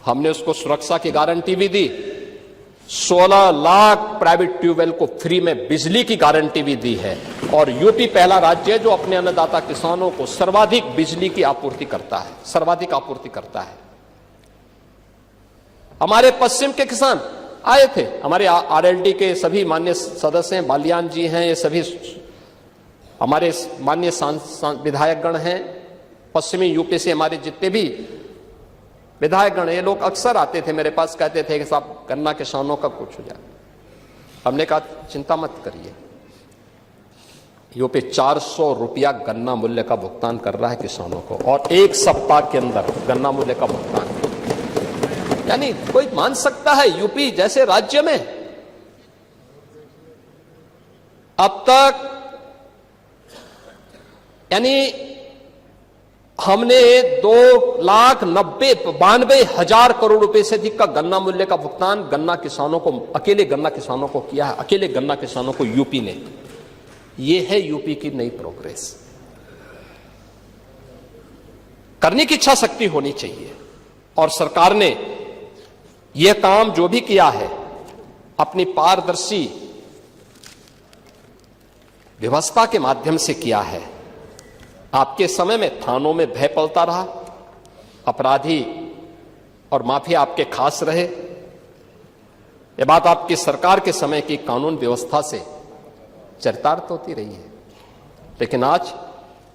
हमने उसको सुरक्षा की गारंटी भी दी। 16 लाख प्राइवेट ट्यूबवेल को फ्री में बिजली की गारंटी भी दी है। और यूपी पहला राज्य है जो अपने अन्नदाता किसानों को सर्वाधिक बिजली की आपूर्ति करता है, सर्वाधिक आपूर्ति करता है। हमारे पश्चिम के किसान आए थे, हमारे आरएलडी के सभी माननीय सदस्य हैं, बालियान जी हैं, ये सभी हमारे माननीय विधायकगण हैं। पश्चिमी यूपी से हमारे जितने भी विधायकगण, ये लोग अक्सर आते थे मेरे पास, कहते थे कि साहब गन्ना किसानों का कुछ हो जाए। हमने कहा चिंता मत करिए, यूपी 400 रुपया गन्ना मूल्य का भुगतान कर रहा है किसानों को, और 1 सप्ताह के अंदर गन्ना मूल्य का भुगतान। यानी कोई मान सकता है यूपी जैसे राज्य में अब तक, यानी हमने 2,92,000 करोड़ रुपए से अधिक का गन्ना मूल्य का भुगतान गन्ना किसानों को, अकेले गन्ना किसानों को किया है, अकेले गन्ना किसानों को यूपी ने। यह है यूपी की नई प्रोग्रेस। करने की इच्छा शक्ति होनी चाहिए, और सरकार ने यह काम जो भी किया है अपनी पारदर्शी व्यवस्था के माध्यम से किया है। आपके समय में थानों में भय पलता रहा, अपराधी और माफिया आपके खास रहे। यह बात आपकी सरकार के समय की कानून व्यवस्था से चरितार्थ होती रही है। लेकिन आज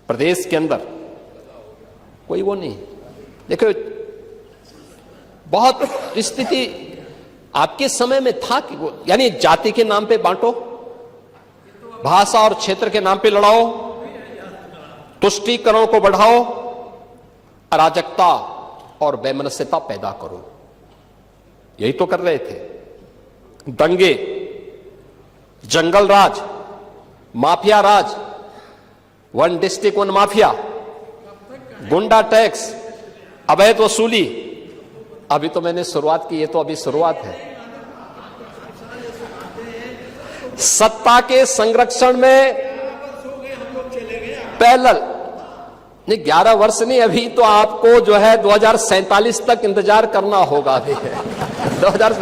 प्रदेश के अंदर कोई वो नहीं। देखो, बहुत स्थिति आपके समय में था कि वो, यानी जाति के नाम पे बांटो, भाषा और क्षेत्र के नाम पे लड़ाओ, तुष्टीकरण को बढ़ाओ, अराजकता और वैमनस्यता पैदा करो। यही तो कर रहे थे। दंगे, जंगल राज, माफिया राज, 1 डिस्ट्रिक्ट 1 माफिया, गुंडा टैक्स, अवैध वसूली। अभी तो मैंने शुरुआत की, ये तो अभी शुरुआत है। सत्ता के संरक्षण में पैरेलल नहीं, 11 वर्ष नहीं, अभी तो आपको जो है 2047 तक इंतजार करना होगा। अभी 2000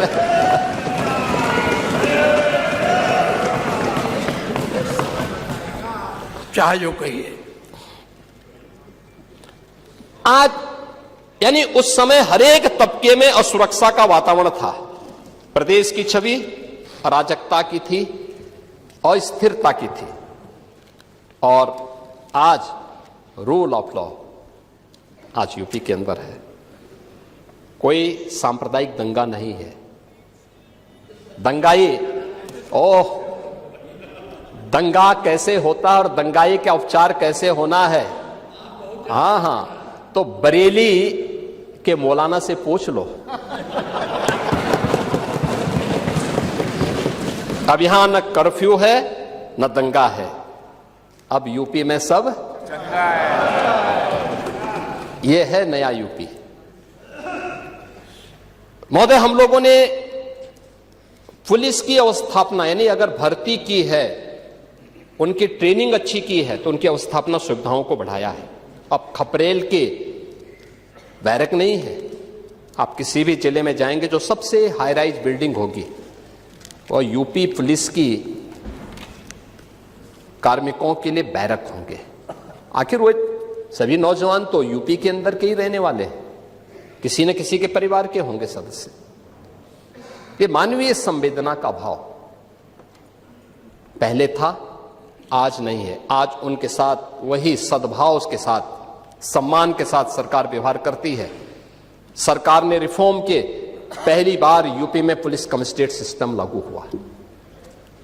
चाहे जो कहिए। आज यानी उस समय हरेक तबके में असुरक्षा का वातावरण था। प्रदेश की छवि अराजकता की थी, अस्थिरता की थी। और आज रूल ऑफ लॉ आज यूपी के अंदर है। कोई सांप्रदायिक दंगा नहीं है। दंगाई, ओह, दंगा कैसे होता है और दंगाई का उपचार कैसे होना है, हाँ, तो बरेली के मौलाना से पूछ लो। अब यहां न कर्फ्यू है न दंगा है, अब यूपी में सब दंगा है। यह है नया यूपी। महोदय, हम लोगों ने पुलिस की अवस्थापना, यानी अगर भर्ती की है, उनकी ट्रेनिंग अच्छी की है, तो उनकी अवस्थापना सुविधाओं को बढ़ाया है। अब खपरेल के बैरक नहीं है। आप किसी भी जिले में जाएंगे, जो सबसे हाई राइज बिल्डिंग होगी वो यूपी पुलिस की कार्मिकों के लिए बैरक होंगे। आखिर वो सभी नौजवान तो यूपी के अंदर के ही रहने वाले हैं, किसी न किसी के परिवार के होंगे सदस्य। ये मानवीय संवेदना का भाव पहले था, आज नहीं है। आज उनके साथ वही सद्भाव के साथ, सम्मान के साथ सरकार व्यवहार करती है। सरकार ने रिफॉर्म के पहली बार यूपी में पुलिस कमिश्नरेट सिस्टम लागू हुआ।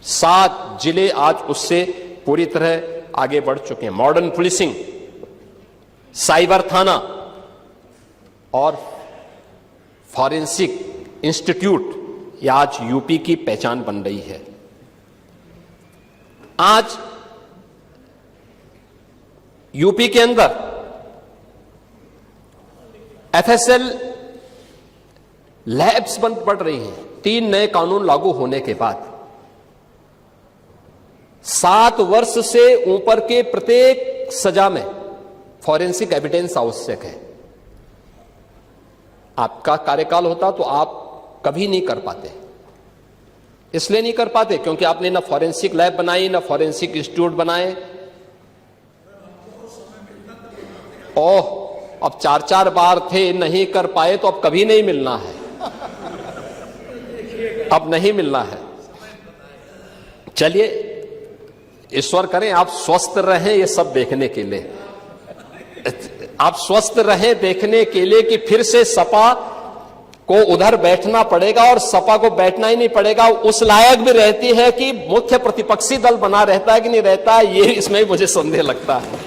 7 जिले आज उससे पूरी तरह आगे बढ़ चुके हैं। मॉडर्न पुलिसिंग, साइबर थाना और फॉरेंसिक इंस्टीट्यूट ये आज यूपी की पहचान बन रही है। आज यूपी के अंदर एफएसएल लैब्स बंद पड़ रही हैं। 3 नए कानून लागू होने के बाद 7 वर्ष से ऊपर के प्रत्येक सजा में फॉरेंसिक एविडेंस आवश्यक है। आपका कार्यकाल होता तो आप कभी नहीं कर पाते। इसलिए नहीं कर पाते क्योंकि आपने ना फॉरेंसिक लैब बनाई, ना फॉरेंसिक इंस्टीट्यूट बनाए। ओह, अब 4-4 बार थे, नहीं कर पाए तो अब कभी नहीं मिलना है, अब नहीं मिलना है। चलिए, ईश्वर करें आप स्वस्थ रहें ये सब देखने के लिए, आप स्वस्थ रहें देखने के लिए कि फिर से सपा को उधर बैठना पड़ेगा और सपा को बैठना ही नहीं पड़ेगा, उस लायक भी रहती है कि मुख्य प्रतिपक्षी दल बना रहता है कि नहीं रहता, ये इसमें भी मुझे संदेह लगता है।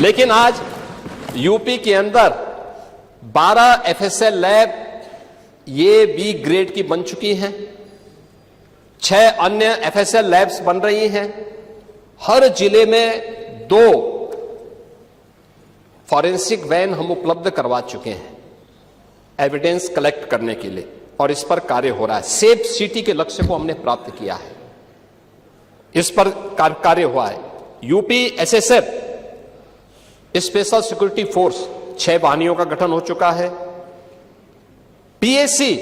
लेकिन आज यूपी के अंदर 12 एफएसएल लैब ये बी ग्रेड की बन चुकी हैं, 6 अन्य एफएसएल लैब्स बन रही हैं। हर जिले में 2 फॉरेंसिक वैन हम उपलब्ध करवा चुके हैं एविडेंस कलेक्ट करने के लिए, और इस पर कार्य हो रहा है। सेफ सिटी के लक्ष्य को हमने प्राप्त किया है, इस पर कार्य हुआ है। UP SSF special security force 6 वाहिनियों का गठन हो चुका है। पीएससी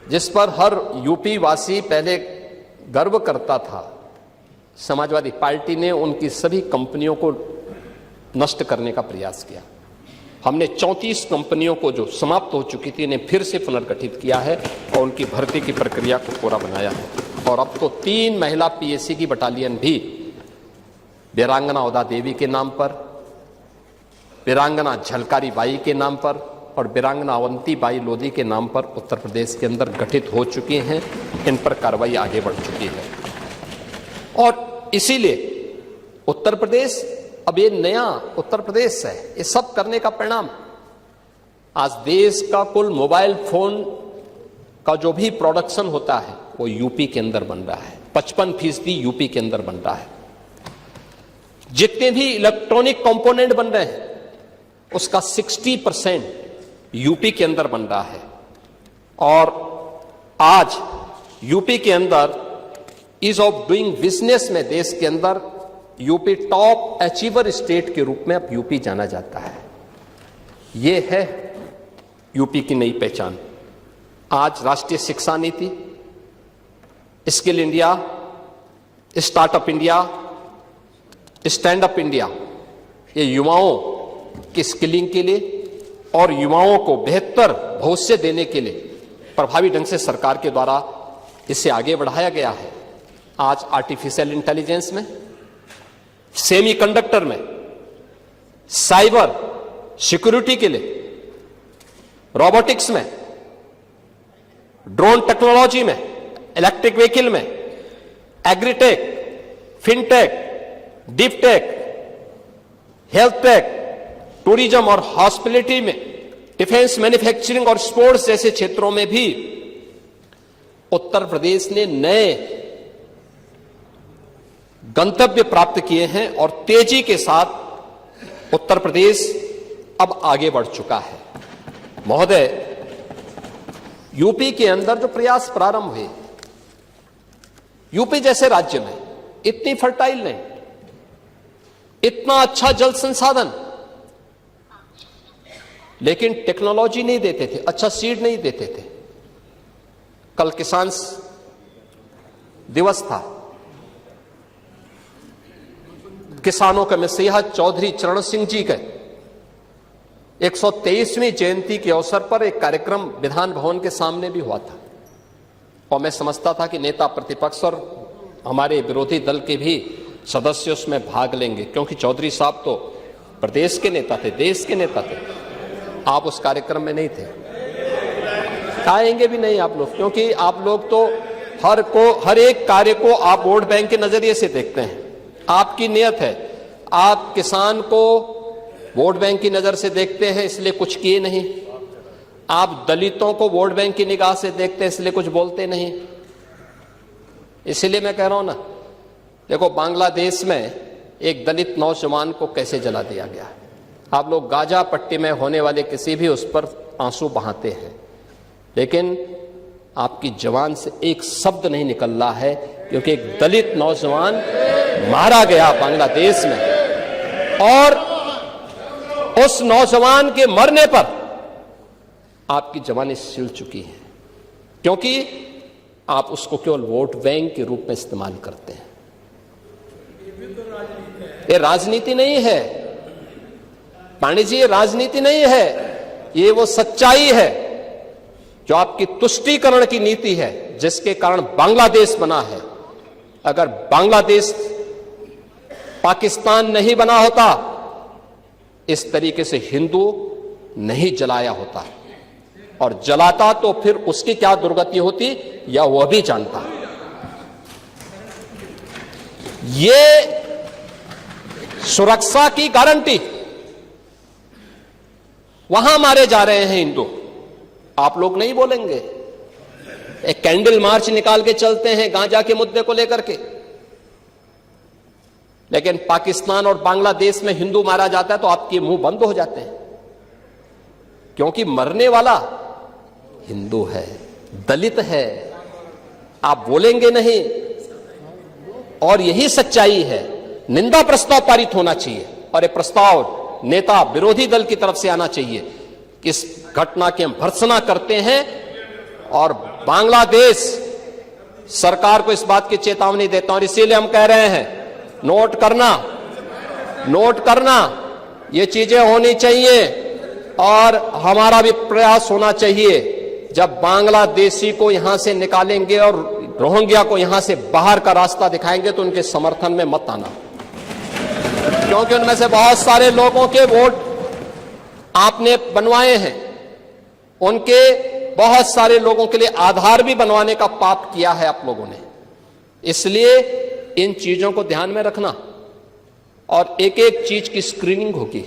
जिस पर हर यूपी वासी पहले गर्व करता था, समाजवादी पार्टी ने उनकी सभी कंपनियों को नष्ट करने का प्रयास किया। हमने 34 कंपनियों को जो समाप्त हो चुकी थी इन्हें फिर से पुनर्गठित किया है और उनकी भर्ती की प्रक्रिया को पूरा बनाया है। और अब तो 3 महिला पीएससी की बटालियन भी वीरांगना उदा देवी के नाम पर, वीरांगना झलकारी बाई के नाम पर और वीरांगना अवंती बाई लोधी के नाम पर उत्तर प्रदेश के अंदर गठित हो चुकी हैं। इन पर कार्रवाई आगे बढ़ चुकी है और इसीलिए उत्तर प्रदेश अब ये नया उत्तर प्रदेश है। ये सब करने का परिणाम आज देश का कुल मोबाइल फोन का जो भी प्रोडक्शन होता है वो यूपी के अंदर बन रहा है। 55% यूपी के अंदर बन रहा है। जितने भी इलेक्ट्रॉनिक कंपोनेंट बन रहे हैं उसका 60% यूपी के अंदर बन रहा है। और आज यूपी के अंदर ईज ऑफ डूइंग बिजनेस में देश के अंदर यूपी टॉप अचीवर स्टेट के रूप में अब यूपी जाना जाता है। यह है यूपी की नई पहचान। आज राष्ट्रीय शिक्षा नीति, skill India, startup India, stand up India, ये युवाओं की स्किलिंग के लिए और युवाओं को बेहतर भविष्य देने के लिए प्रभावी ढंग से सरकार के द्वारा इसे आगे बढ़ाया गया है। आज आर्टिफिशियल इंटेलिजेंस में, सेमीकंडक्टर में, साइबर सिक्योरिटी के लिए, रोबोटिक्स में, ड्रोन टेक्नोलॉजी में, इलेक्ट्रिक व्हीकल में, agritech, fintech, deep tech, health take, tourism और हॉस्पिटैलिटी में, डिफेंस, मैन्युफैक्चरिंग और स्पोर्ट्स जैसे क्षेत्रों में भी उत्तर प्रदेश ने नए गंतव्य प्राप्त किए हैं और तेजी के साथ उत्तर प्रदेश अब आगे बढ़ चुका है। महोदय, यूपी के अंदर जो प्रयास प्रारंभ हुए, यूपी जैसे राज्य में इतनी फर्टाइल नहीं, इतना अच्छा जल संसाधन, लेकिन टेक्नोलॉजी नहीं देते थे, अच्छा सीड नहीं देते थे। कल किसान दिवस था, किसानों के मसीहा चौधरी चरण सिंह जी के 123वीं जयंती के अवसर पर एक कार्यक्रम विधान भवन के सामने भी हुआ था और मैं समझता था कि नेता प्रतिपक्ष और हमारे विरोधी दल के भी सदस्य उसमें भाग लेंगे, क्योंकि चौधरी साहब तो प्रदेश के नेता थे, देश के नेता थे। आप उस कार्यक्रम में नहीं थे, आएंगे भी नहीं आप लोग, क्योंकि आप लोग तो हर एक कार्य को आप वोट बैंक के नजरिए से देखते हैं। आपकी नियत है आप किसान को वोट बैंक की नजर से देखते हैं इसलिए कुछ किए नहीं। आप दलितों को वोट बैंक की निगाह से देखते हैं इसलिए कुछ बोलते नहीं। इसलिए मैं कह रहा हूं ना, देखो बांग्लादेश में एक दलित नौजवान को कैसे जला दिया गया। आप लोग गाजा पट्टी में होने वाले किसी भी उस पर आंसू बहाते हैं, लेकिन आपकी जबान से एक शब्द नहीं निकल रहा है, क्योंकि एक दलित नौजवान मारा गया बांग्लादेश में, और उस नौजवान के मरने पर आपकी जबानें सिल चुकी हैं, क्योंकि आप उसको केवल वोट बैंक के रूप में इस्तेमाल करते हैं। ये राजनीति नहीं है पांडे जी, ये राजनीति नहीं है, ये वो सच्चाई है जो आपकी तुष्टीकरण की नीति है, जिसके कारण बांग्लादेश बना है। अगर बांग्लादेश पाकिस्तान नहीं बना होता, इस तरीके से हिंदू नहीं जलाया होता, और जलाता तो फिर उसकी क्या दुर्गति होती या वह भी जानता। ये सुरक्षा की गारंटी, वहां मारे जा रहे हैं हिंदू, आप लोग नहीं बोलेंगे। एक कैंडल मार्च निकाल के चलते हैं गांजा के मुद्दे को लेकर के, लेकिन पाकिस्तान और बांग्लादेश में हिंदू मारा जाता है तो आपके मुंह बंद हो जाते हैं, क्योंकि मरने वाला हिंदू है, दलित है, आप बोलेंगे नहीं। और यही सच्चाई है। निंदा प्रस्ताव पारित होना चाहिए, और यह प्रस्ताव नेता विरोधी दल की तरफ से आना चाहिए कि इस घटना की हम भर्त्सना करते हैं, और बांग्लादेश सरकार को इस बात की चेतावनी देता हूं। और इसीलिए हम कह रहे हैं, नोट करना, ये चीजें होनी चाहिए, और हमारा भी प्रयास होना चाहिए। जब बांग्लादेशी को यहां से निकालेंगे और रोहिंग्या को यहां से बाहर का रास्ता दिखाएंगे, तो उनके समर्थन में मत आना, क्योंकि उनमें से बहुत सारे लोगों के वोट आपने बनवाए हैं, उनके बहुत सारे लोगों के लिए आधार भी बनवाने का पाप किया है आप लोगों ने। इसलिए इन चीजों को ध्यान में रखना, और एक एक चीज की स्क्रीनिंग होगी,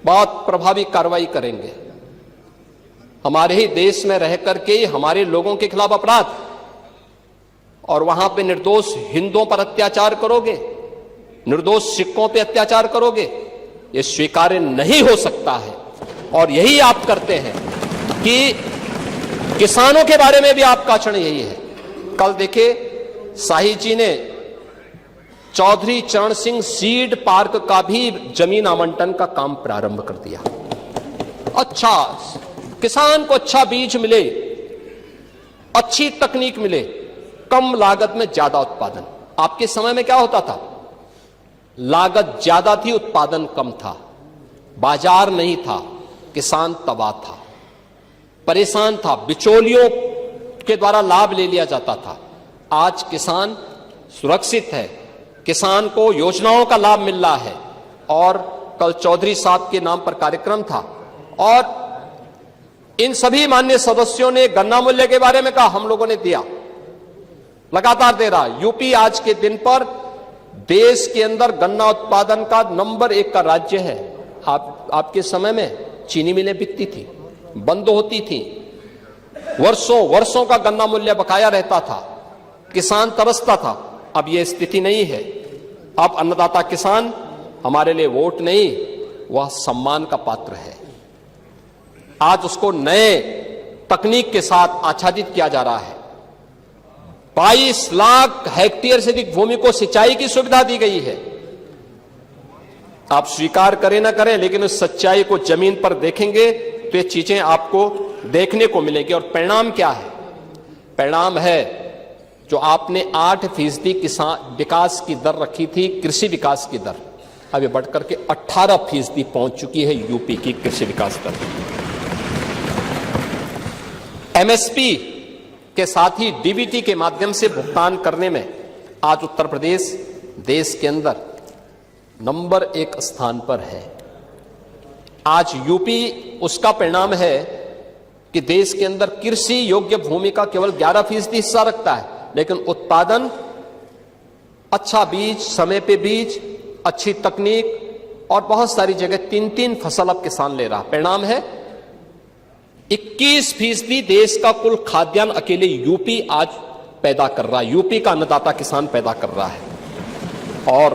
बहुत प्रभावी कार्रवाई करेंगे। हमारे ही देश में रह करके हमारे लोगों के खिलाफ अपराध, और वहां पे निर्दोष हिंदुओं पर अत्याचार करोगे, निर्दोष सिखों पे अत्याचार करोगे, ये स्वीकार्य नहीं हो सकता है। और यही आप करते हैं कि किसानों के बारे में भी आपका आचरण यही है। कल देखिए, शाही जी ने चौधरी चरण सिंह सीड पार्क का भी जमीन आवंटन का काम प्रारंभ कर दिया। अच्छा, किसान को अच्छा बीज मिले, अच्छी तकनीक मिले, कम लागत में ज्यादा उत्पादन। आपके समय में क्या होता था? लागत ज्यादा थी, उत्पादन कम था, बाजार नहीं था, किसान तबाह था, परेशान था, बिचौलियों के द्वारा लाभ ले लिया जाता था। आज किसान सुरक्षित है, किसान को योजनाओं का लाभ मिल रहा है। और कल चौधरी साहब के नाम पर कार्यक्रम था, और इन सभी माननीय सदस्यों ने गन्ना मूल्य के बारे में कहा, हम लोगों ने दिया, लगातार दे रहा। यूपी आज के दिन पर देश के अंदर गन्ना उत्पादन का नंबर 1 का राज्य है। आपके समय में चीनी मिलें बिकती थी, बंद होती थी, वर्षों का गन्ना मूल्य बकाया रहता था, किसान तरसता था। अब यह स्थिति नहीं है। अब अन्नदाता किसान हमारे लिए वोट नहीं, वह सम्मान का पात्र है। आज उसको नए तकनीक के साथ आच्छादित किया जा रहा है। 22 लाख हेक्टेयर से अधिक भूमि को सिंचाई की सुविधा दी गई है। आप स्वीकार करें ना करें, लेकिन उस सच्चाई को जमीन पर देखेंगे तो ये चीजें आपको देखने को मिलेगी। और परिणाम क्या है? परिणाम है जो आपने 8% किसान विकास की दर रखी थी, कृषि विकास की दर, अब ये बढ़कर के 18% पहुंच चुकी है यूपी की कृषि विकास दर। एमएसपी के साथ ही डीबीटी के माध्यम से भुगतान करने में आज उत्तर प्रदेश देश के अंदर नंबर 1 स्थान पर है। आज यूपी उसका परिणाम है कि देश के अंदर कृषि योग्य भूमि का केवल 11% हिस्सा रखता है, लेकिन उत्पादन, अच्छा बीज, समय पे बीज, अच्छी तकनीक, और बहुत सारी जगह 3-3 फसल अब किसान ले रहा। परिणाम है 21% देश का कुल खाद्यान्न अकेले यूपी आज पैदा कर रहा है, यूपी का अन्नदाता किसान पैदा कर रहा है। और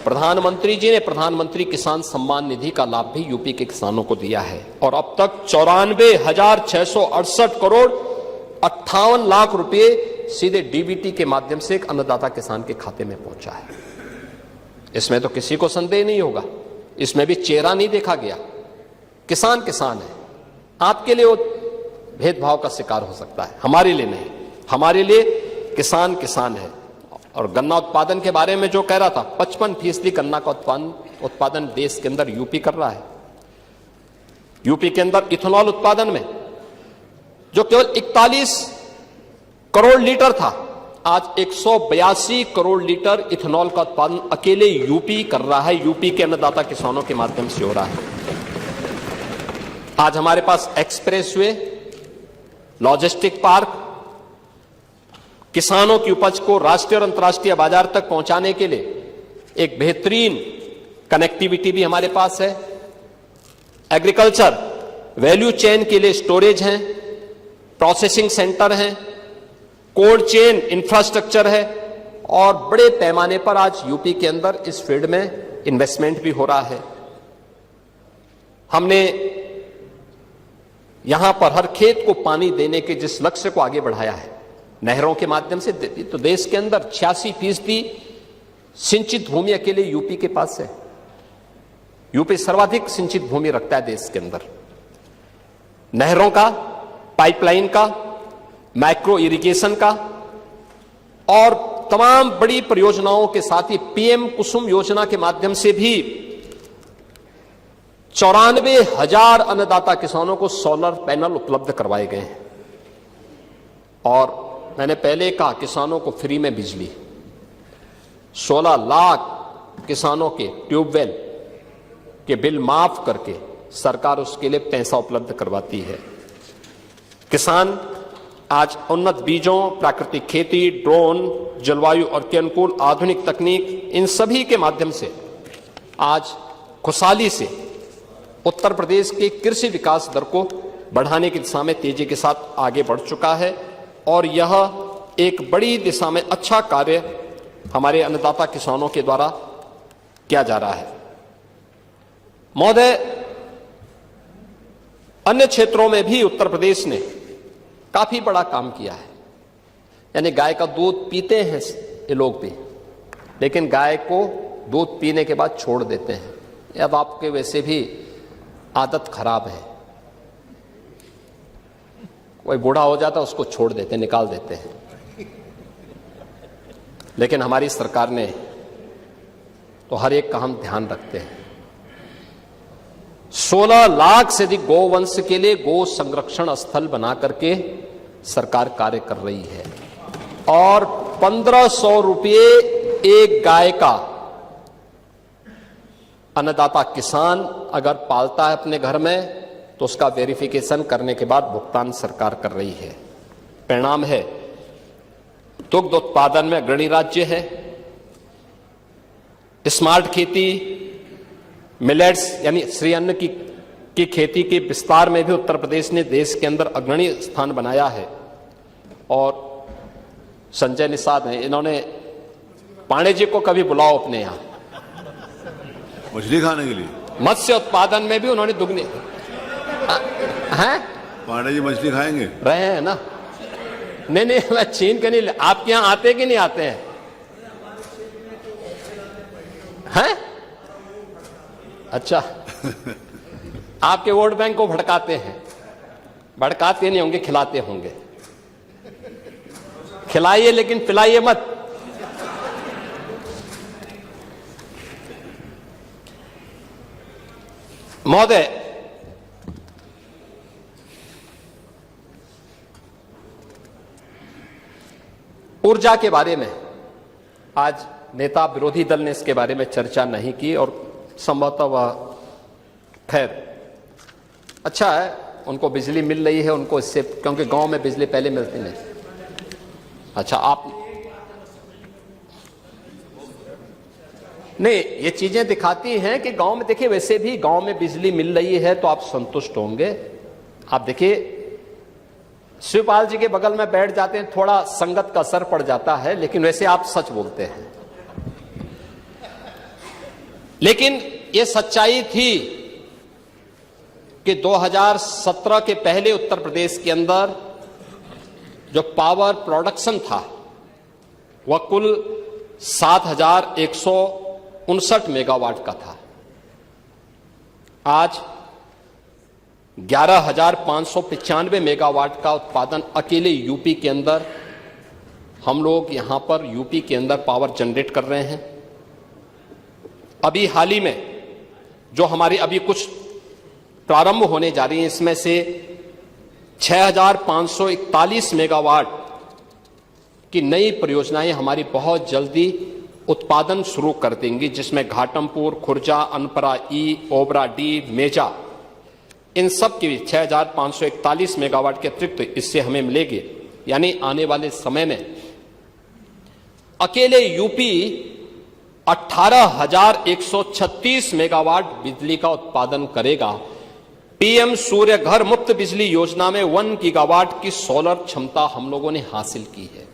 प्रधानमंत्री जी ने प्रधानमंत्री किसान सम्मान निधि का लाभ भी यूपी के किसानों को दिया है और अब तक 94,668 करोड़ 58 लाख रुपए सीधे डीबीटी के माध्यम से एक अन्नदाता किसान के खाते में पहुंचा है। इसमें तो किसी को संदेह नहीं होगा, इसमें भी चेहरा नहीं देखा गया। किसान किसान है, आपके लिए वो भेदभाव का शिकार हो सकता है, हमारे लिए नहीं। हमारे लिए किसान किसान है। और गन्ना उत्पादन के बारे में जो कह रहा था, 55% गन्ना का उत्पादन देश के अंदर यूपी कर रहा है। यूपी के अंदर इथेनॉल उत्पादन में जो केवल 41 करोड़ लीटर था, आज 182 करोड़ लीटर इथेनॉल का उत्पादन अकेले यूपी कर रहा है, यूपी के अन्नदाता किसानों के माध्यम से हो रहा है। आज हमारे पास एक्सप्रेसवे, लॉजिस्टिक पार्क, किसानों की उपज को राष्ट्रीय और अंतर्राष्ट्रीय बाजार तक पहुंचाने के लिए एक बेहतरीन कनेक्टिविटी भी हमारे पास है। एग्रीकल्चर वैल्यू चेन के लिए स्टोरेज हैं, प्रोसेसिंग सेंटर हैं, कोल्ड चेन इंफ्रास्ट्रक्चर है और बड़े पैमाने पर आज यूपी के अंदर इस फील्ड में इन्वेस्टमेंट भी हो रहा है। हमने यहां पर हर खेत को पानी देने के जिस लक्ष्य को आगे बढ़ाया है, नहरों के माध्यम से, तो देश के अंदर 86% सिंचित भूमि अकेले यूपी के पास है। यूपी सर्वाधिक सिंचित भूमि रखता है देश के अंदर। नहरों का, पाइपलाइन का, माइक्रो इरिगेशन का और तमाम बड़ी परियोजनाओं के साथ ही पीएम कुसुम योजना के माध्यम से भी 94,000 अन्नदाता किसानों को सोलर पैनल उपलब्ध करवाए गए हैं। और मैंने पहले कहा, किसानों को फ्री में बिजली, 16 लाख किसानों के ट्यूबवेल के बिल माफ करके सरकार उसके लिए पैसा उपलब्ध करवाती है। किसान आज उन्नत बीजों, प्राकृतिक खेती, ड्रोन, जलवायु और के अनुकूल आधुनिक तकनीक, इन सभी के माध्यम से आज खुशहाली से उत्तर प्रदेश के कृषि विकास दर को बढ़ाने की दिशा में तेजी के साथ आगे बढ़ चुका है और यह एक बड़ी दिशा में अच्छा कार्य हमारे अन्नदाता किसानों के द्वारा किया जा रहा है। महोदय, अन्य क्षेत्रों में भी उत्तर प्रदेश ने काफी बड़ा काम किया है। यानी गाय का दूध पीते हैं ये लोग भी, लेकिन गाय को दूध पीने के बाद छोड़ देते हैं। अब आपके वैसे भी आदत खराब है, कोई बूढ़ा हो जाता उसको छोड़ देते, निकाल देते हैं। लेकिन हमारी सरकार ने तो हर एक का हम ध्यान रखते हैं। 16 लाख से अधिक गोवंश के लिए गो संरक्षण स्थल बना करके सरकार कार्य कर रही है और 1500 रुपये एक गाय का अन्नदाता किसान अगर पालता है अपने घर में तो उसका वेरिफिकेशन करने के बाद भुगतान सरकार कर रही है। परिणाम है दुग्ध उत्पादन में अग्रणी राज्य है। स्मार्ट खेती, मिलेट्स यानी श्री अन्न की खेती के विस्तार में भी उत्तर प्रदेश ने देश के अंदर अग्रणी स्थान बनाया है। और संजय निषाद हैं, इन्होंने पांडे जी को कभी बुलाओ अपने यहां मछली खाने के लिए। मत्स्य उत्पादन में भी उन्होंने दुगनी हैं। पांडे जी मछली खाएंगे? रहे हैं ना? नहीं, मैं छीन के नहीं। आपके यहां आते कि नहीं आते हैं? हैं? अच्छा आपके वोट बैंक को भड़काते हैं। भड़काते नहीं होंगे, खिलाते होंगे। खिलाइए लेकिन पिलाइए मत। महोदय, ऊर्जा के बारे में आज नेता विरोधी दल ने इसके बारे में चर्चा नहीं की और संभवतः वह, खैर अच्छा है, उनको बिजली मिल रही है उनको इससे, क्योंकि गांव में बिजली पहले मिलती नहीं। अच्छा, आप नहीं, ये चीजें दिखाती हैं कि गांव में, देखिए वैसे भी गांव में बिजली मिल रही है तो आप संतुष्ट होंगे। आप देखिए शिवपाल जी के बगल में बैठ जाते हैं, थोड़ा संगत का असर पड़ जाता है, लेकिन वैसे आप सच बोलते हैं। लेकिन ये सच्चाई थी कि 2017 के पहले उत्तर प्रदेश के अंदर जो पावर प्रोडक्शन था वह कुल 7,159 मेगावाट का था। आज 11,595 मेगावाट का उत्पादन अकेले यूपी के अंदर, हम लोग यहां पर यूपी के अंदर पावर जनरेट कर रहे हैं। अभी हाल ही में जो हमारी अभी कुछ प्रारंभ होने जा रही है, इसमें से 6,541 मेगावाट की नई परियोजनाएं हमारी बहुत जल्दी उत्पादन शुरू कर देंगी, जिसमें घाटमपुर, खुर्जा, अनपरा ई, ओबरा डी, मेजा, इन सब की 6,541 मेगावाट के अतिरिक्त इससे हमें मिलेगी। यानी आने वाले समय में अकेले यूपी 18,136 मेगावाट बिजली का उत्पादन करेगा। पीएम सूर्य घर मुफ्त बिजली योजना में 1 गीगावाट की सोलर क्षमता हम लोगों ने हासिल की है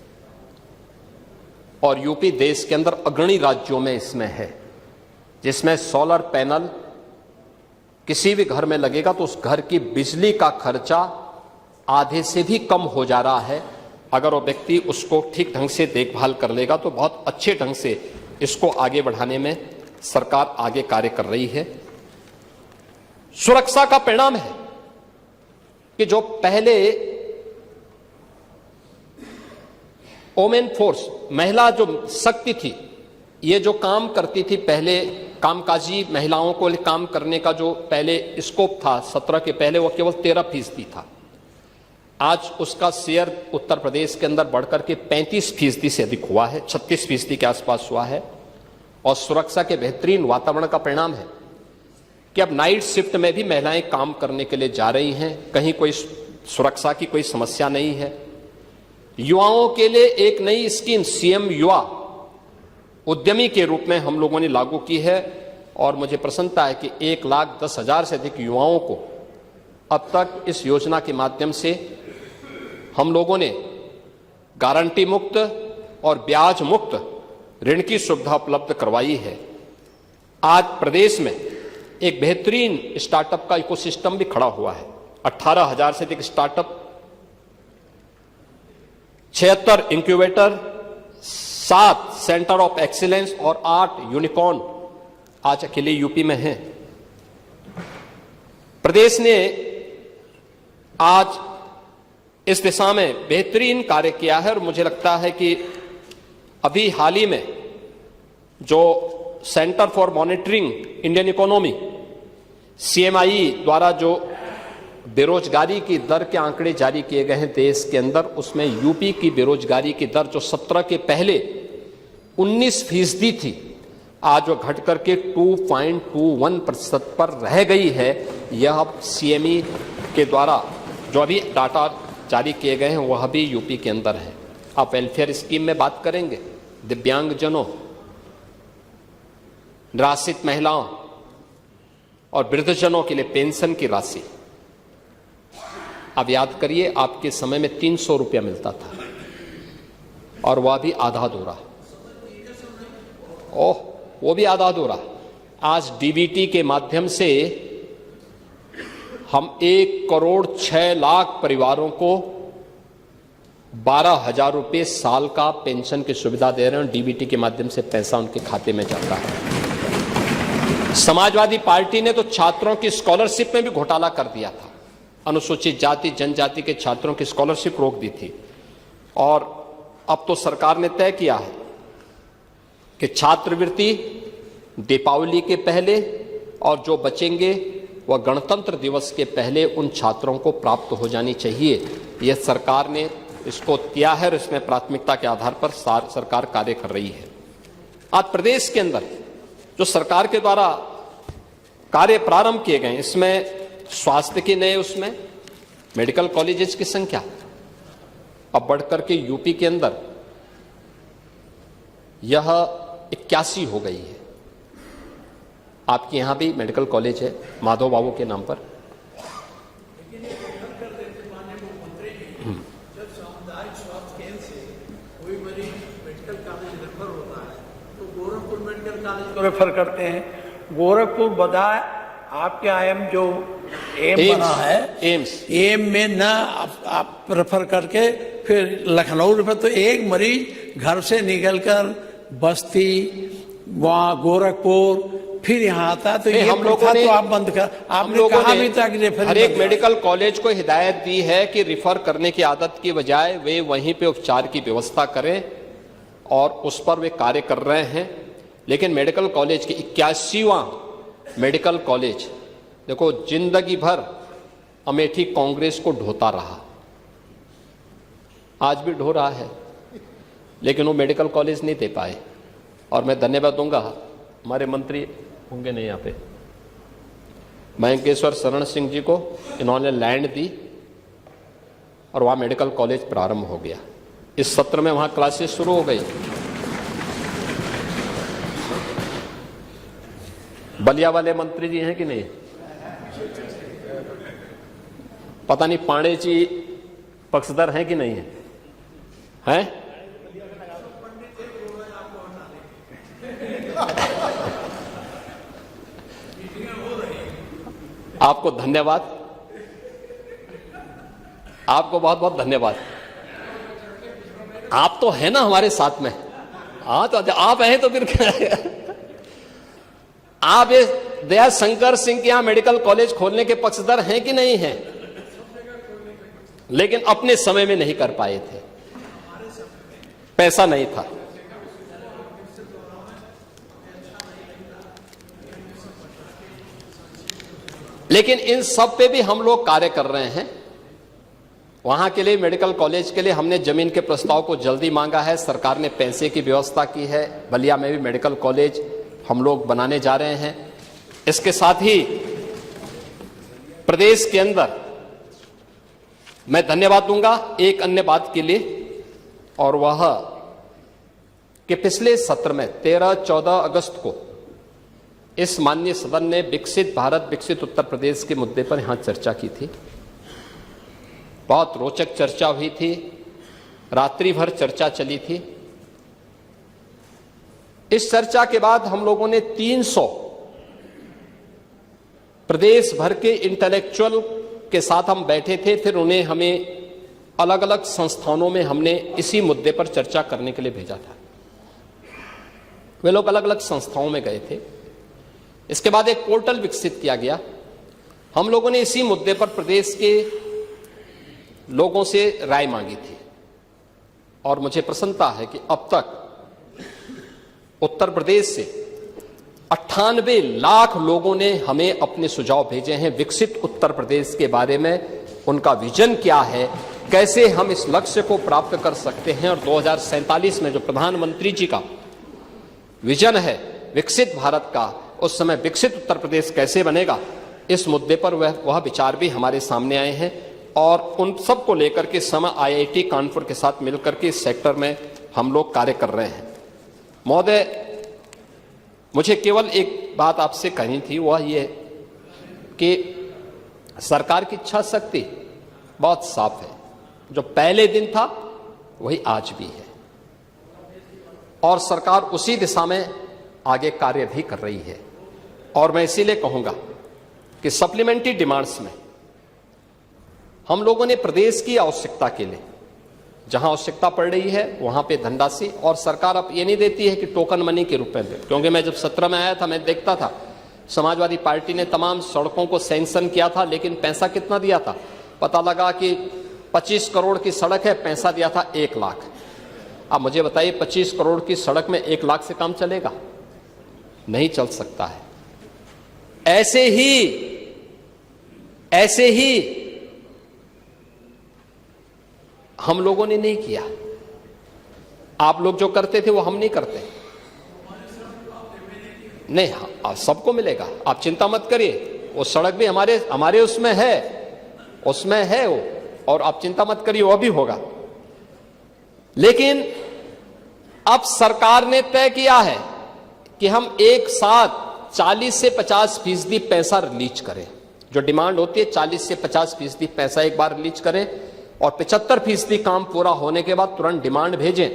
और यूपी देश के अंदर अग्रणी राज्यों में इसमें है, जिसमें सोलर पैनल किसी भी घर में लगेगा तो उस घर की बिजली का खर्चा आधे से भी कम हो जा रहा है। अगर वो व्यक्ति उसको ठीक ढंग से देखभाल कर लेगा तो बहुत अच्छे ढंग से इसको आगे बढ़ाने में सरकार आगे कार्य कर रही है। सुरक्षा का परिणाम है कि जो पहले वोमेन फोर्स, महिला जो शक्ति थी, ये जो काम करती थी पहले, कामकाजी महिलाओं को काम करने का जो पहले स्कोप था 17 के पहले, वो केवल 13% था। आज उसका शेयर उत्तर प्रदेश के अंदर बढ़कर के 35% से अधिक हुआ है, 36% के आसपास हुआ है। और सुरक्षा के बेहतरीन वातावरण का परिणाम है कि अब नाइट शिफ्ट में भी महिलाएं काम करने के लिए जा रही हैं, कहीं कोई सुरक्षा की कोई समस्या नहीं है। युवाओं के लिए एक नई स्कीम सीएम युवा उद्यमी के रूप में हम लोगों ने लागू की है और मुझे प्रसन्नता है कि 1,10,000 से अधिक युवाओं को अब तक इस योजना के माध्यम से हम लोगों ने गारंटी मुक्त और ब्याज मुक्त ऋण की सुविधा उपलब्ध करवाई है। आज प्रदेश में एक बेहतरीन स्टार्टअप का इकोसिस्टम भी खड़ा हुआ है। 18,000 से अधिक startup, 76 incubator, 7 centre of excellence और 8 यूनिकॉर्न आज अकेले यूपी में हैं। प्रदेश ने आज इस दिशा में बेहतरीन कार्य किया है और मुझे लगता है कि अभी हाल ही में जो centre for monitoring Indian economy CMI द्वारा जो बेरोजगारी की दर के आंकड़े जारी किए गए हैं देश के अंदर, उसमें यूपी की बेरोजगारी की दर जो 17 के पहले 19% थी, आज वो घट करके 2.21% पर रह गई है। यह सीएमई के द्वारा जो अभी डाटा जारी किए गए हैं वह भी यूपी के अंदर है। आप वेलफेयर स्कीम में बात करेंगे, दिव्यांगजनों, निराश्रित महिलाओं और वृद्धजनों के लिए पेंशन की राशि, अब याद करिए आपके समय में 300 रुपया मिलता था और वह भी आधा अधूरा, वो भी आधा अधूरा। आज डीबीटी के माध्यम से हम 1,06,00,000 परिवारों को 12,000 रुपये साल का पेंशन की सुविधा दे रहे हैं। डीबीटी के माध्यम से पैसा उनके खाते में जाता है। समाजवादी पार्टी ने तो छात्रों की स्कॉलरशिप में भी घोटाला कर दिया था, अनुसूचित जाति जनजाति के छात्रों की स्कॉलरशिप रोक दी थी। और अब तो सरकार ने तय किया है कि छात्रवृत्ति दीपावली के पहले और जो बचेंगे वह गणतंत्र दिवस के पहले उन छात्रों को प्राप्त हो जानी चाहिए। यह सरकार ने इसको किया है और इसमें प्राथमिकता के आधार पर सरकार कार्य कर रही है। आज प्रदेश के अंदर जो सरकार के द्वारा कार्य प्रारंभ किए गए, इसमें स्वास्थ्य के नए, उसमें मेडिकल कॉलेजेस की संख्या अब बढ़कर के यूपी के अंदर यह 81 हो गई है। आपके यहाँ भी मेडिकल कॉलेज है माधव बाबू के नाम पर। जब सामुदायिक स्वास्थ्य केंद्र से कोई मरीज मेडिकल कॉलेज रेफर होता है तो गोरखपुर मेडिकल कॉलेज को रेफर करते हैं। गोरखपुर बजाय आपके आईएम जो एम बना है एम में ना आप रेफर करके फिर लखनऊ रेफर, तो एक मरीज घर से निकलकर बस्ती वहाँ गोरखपुर फिर यहाँ आता, तो ये हम लोगों ने तो आप बंद कर, आपने कहा भी था कि रेफर हर एक मेडिकल कॉलेज को हिदायत दी है कि रिफर करने की आदत की बजाय वे वहीं पे उपचार की व्यवस्था करें और उस पर वे कार्य कर रहे हैं। लेकिन मेडिकल कॉलेज की 81वां मेडिकल कॉलेज देखो जिंदगी भर अमेठी कांग्रेस को ढोता रहा, आज भी ढो रहा है, लेकिन वो मेडिकल कॉलेज नहीं दे पाए। और मैं धन्यवाद दूंगा हमारे मंत्री होंगे नहीं यहाँ पे मयंकेश्वर शरण सिंह जी को, इन्होंने लैंड दी और वहां मेडिकल कॉलेज प्रारंभ हो गया। इस सत्र में वहां क्लासेस शुरू हो गई। बलिया वाले मंत्री जी हैं कि नहीं, पता नहीं पांडे जी पक्षधर हैं कि नहीं है, हैं? आपको धन्यवाद, आपको बहुत बहुत धन्यवाद। आप तो है ना हमारे साथ में, हाँ तो आप हैं तो फिर क्या है? आप ये दया शंकर सिंह के यहां मेडिकल कॉलेज खोलने के पक्षधर हैं कि नहीं हैं? लेकिन अपने समय में नहीं कर पाए थे, पैसा नहीं था। लेकिन इन सब पे भी हम लोग कार्य कर रहे हैं। वहां के लिए मेडिकल कॉलेज के लिए हमने जमीन के प्रस्ताव को जल्दी मांगा है, सरकार ने पैसे की व्यवस्था की है। बलिया में भी मेडिकल कॉलेज हम लोग बनाने जा रहे हैं। इसके साथ ही प्रदेश के अंदर मैं धन्यवाद दूंगा एक अन्य बात के लिए, और वह कि पिछले सत्र में 13-14 अगस्त को इस माननीय सदन ने विकसित भारत विकसित उत्तर प्रदेश के मुद्दे पर यहां चर्चा की थी। बहुत रोचक चर्चा हुई थी, रात्रि भर चर्चा चली थी। इस चर्चा के बाद हम लोगों ने 300 प्रदेश भर के इंटेलेक्चुअल के साथ हम बैठे थे। फिर उन्हें हमें अलग अलग संस्थानों में हमने इसी मुद्दे पर चर्चा करने के लिए भेजा था। वे लोग अलग अलग संस्थाओं में गए थे। इसके बाद एक पोर्टल विकसित किया गया। हम लोगों ने इसी मुद्दे पर प्रदेश के लोगों से राय मांगी थी, और मुझे प्रसन्नता है कि अब तक उत्तर प्रदेश से 98 लाख लोगों ने हमें अपने सुझाव भेजे हैं विकसित उत्तर प्रदेश के बारे में। उनका विजन क्या है, कैसे हम इस लक्ष्य को प्राप्त कर सकते हैं, और 2047 में जो प्रधानमंत्री जी का विजन है विकसित भारत का, उस समय विकसित उत्तर प्रदेश कैसे बनेगा, इस मुद्दे पर वह विचार भी हमारे सामने आए हैं। और उन सब को लेकर के समय IIT कानपुर के साथ मिलकर के इस सेक्टर में हम लोग कार्य कर रहे हैं। महोदय, मुझे केवल एक बात आपसे कहनी थी, वह ये कि सरकार की इच्छा शक्ति बहुत साफ है। जो पहले दिन था वही आज भी है, और सरकार उसी दिशा में आगे कार्य भी कर रही है। और मैं इसीलिए कहूंगा कि सप्लीमेंट्री डिमांड्स में हम लोगों ने प्रदेश की आवश्यकता के लिए जहां आवश्यकता पड़ रही है वहां पे धनराशि, और सरकार अब ये नहीं देती है कि टोकन मनी के रूप में दे। क्योंकि मैं जब सत्र में आया था मैं देखता था समाजवादी पार्टी ने तमाम सड़कों को सैंक्शन किया था, लेकिन पैसा कितना दिया था? पता लगा कि 25 करोड़ की सड़क है, पैसा दिया था 1 लाख। अब मुझे बताइए 25 करोड़ की सड़क में 1 लाख से काम चलेगा? नहीं चल सकता है। ऐसे ही हम लोगों ने नहीं किया। आप लोग जो करते थे वो हम नहीं करते। नहीं, हाँ, सबको मिलेगा, आप चिंता मत करिए। वो सड़क भी हमारे उसमें है वो, और आप चिंता मत करिए, वो भी होगा। लेकिन अब सरकार ने तय किया है कि हम एक साथ 40 से 50% पैसा रिलीज करें। जो डिमांड होती है 40 से 50% पैसा एक बार रिलीज करें और 75% काम पूरा होने के बाद तुरंत डिमांड भेजें,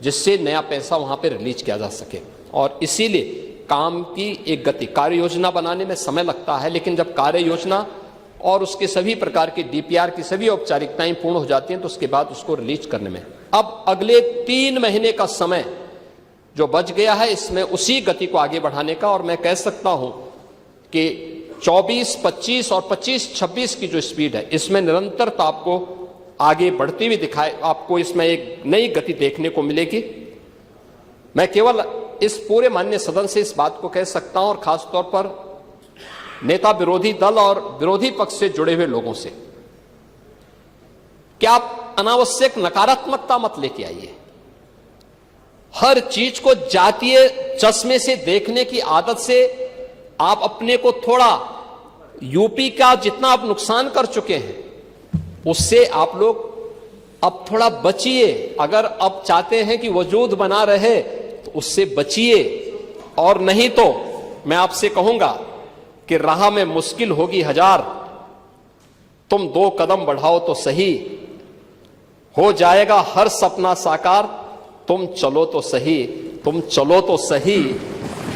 जिससे नया पैसा वहां पे रिलीज किया जा सके। और इसीलिए काम की एक गति, कार्य योजना बनाने में समय लगता है, लेकिन जब कार्य योजना और उसके सभी प्रकार की डीपीआर की सभी औपचारिकताएं पूर्ण हो जाती हैं तो उसके बाद उसको रिलीज करने में अब अगले 3 महीने का समय जो बच गया है, इसमें उसी गति को आगे बढ़ाने का, और मैं कह सकता हूं कि 24, 25 और 25, 26 की जो स्पीड है, इसमें निरंतरता आपको आगे बढ़ती हुई दिखाए, आपको इसमें एक नई गति देखने को मिलेगी। मैं केवल इस पूरे माननीय सदन से इस बात को कह सकता हूं, और खासतौर पर नेता विरोधी दल और विरोधी पक्ष से जुड़े हुए लोगों से, कि आप अनावश्यक नकारात्मकता मत लेके आइए। हर चीज को जातीय चश्मे से देखने की आदत से आप अपने को थोड़ा, यूपी का जितना आप नुकसान कर चुके हैं उससे आप लोग अब थोड़ा बचिए। अगर अब चाहते हैं कि वजूद बना रहे तो उससे बचिए, और नहीं तो मैं आपसे कहूंगा कि राह में मुश्किल होगी 1000, तुम 2 कदम बढ़ाओ तो सही, हो जाएगा हर सपना साकार, तुम चलो तो सही, तुम चलो तो सही।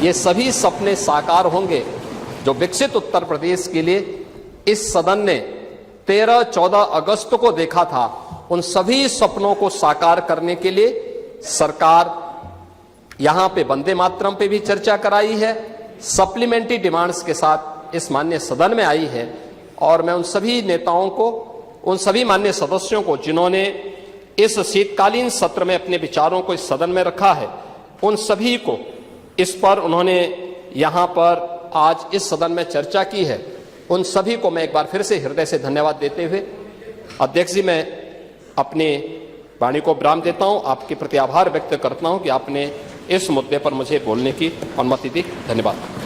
ये सभी सपने साकार होंगे जो विकसित उत्तर प्रदेश के लिए इस सदन ने 13-14 अगस्त को देखा था। उन सभी सपनों को साकार करने के लिए सरकार यहां पे वंदे मातरम पे भी चर्चा कराई है, सप्लीमेंट्री डिमांड्स के साथ इस माननीय सदन में आई है। और मैं उन सभी नेताओं को, उन सभी माननीय सदस्यों को जिन्होंने इस शीतकालीन सत्र में अपने विचारों को इस सदन में रखा है, उन सभी को इस पर उन्होंने यहां पर आज इस सदन में चर्चा की है, उन सभी को मैं एक बार फिर से हृदय से धन्यवाद देते हुए अध्यक्ष जी, मैं अपने वाणी को विराम देता हूं। आपके प्रति आभार व्यक्त करता हूं कि आपने इस मुद्दे पर मुझे बोलने की अनुमति दी। धन्यवाद।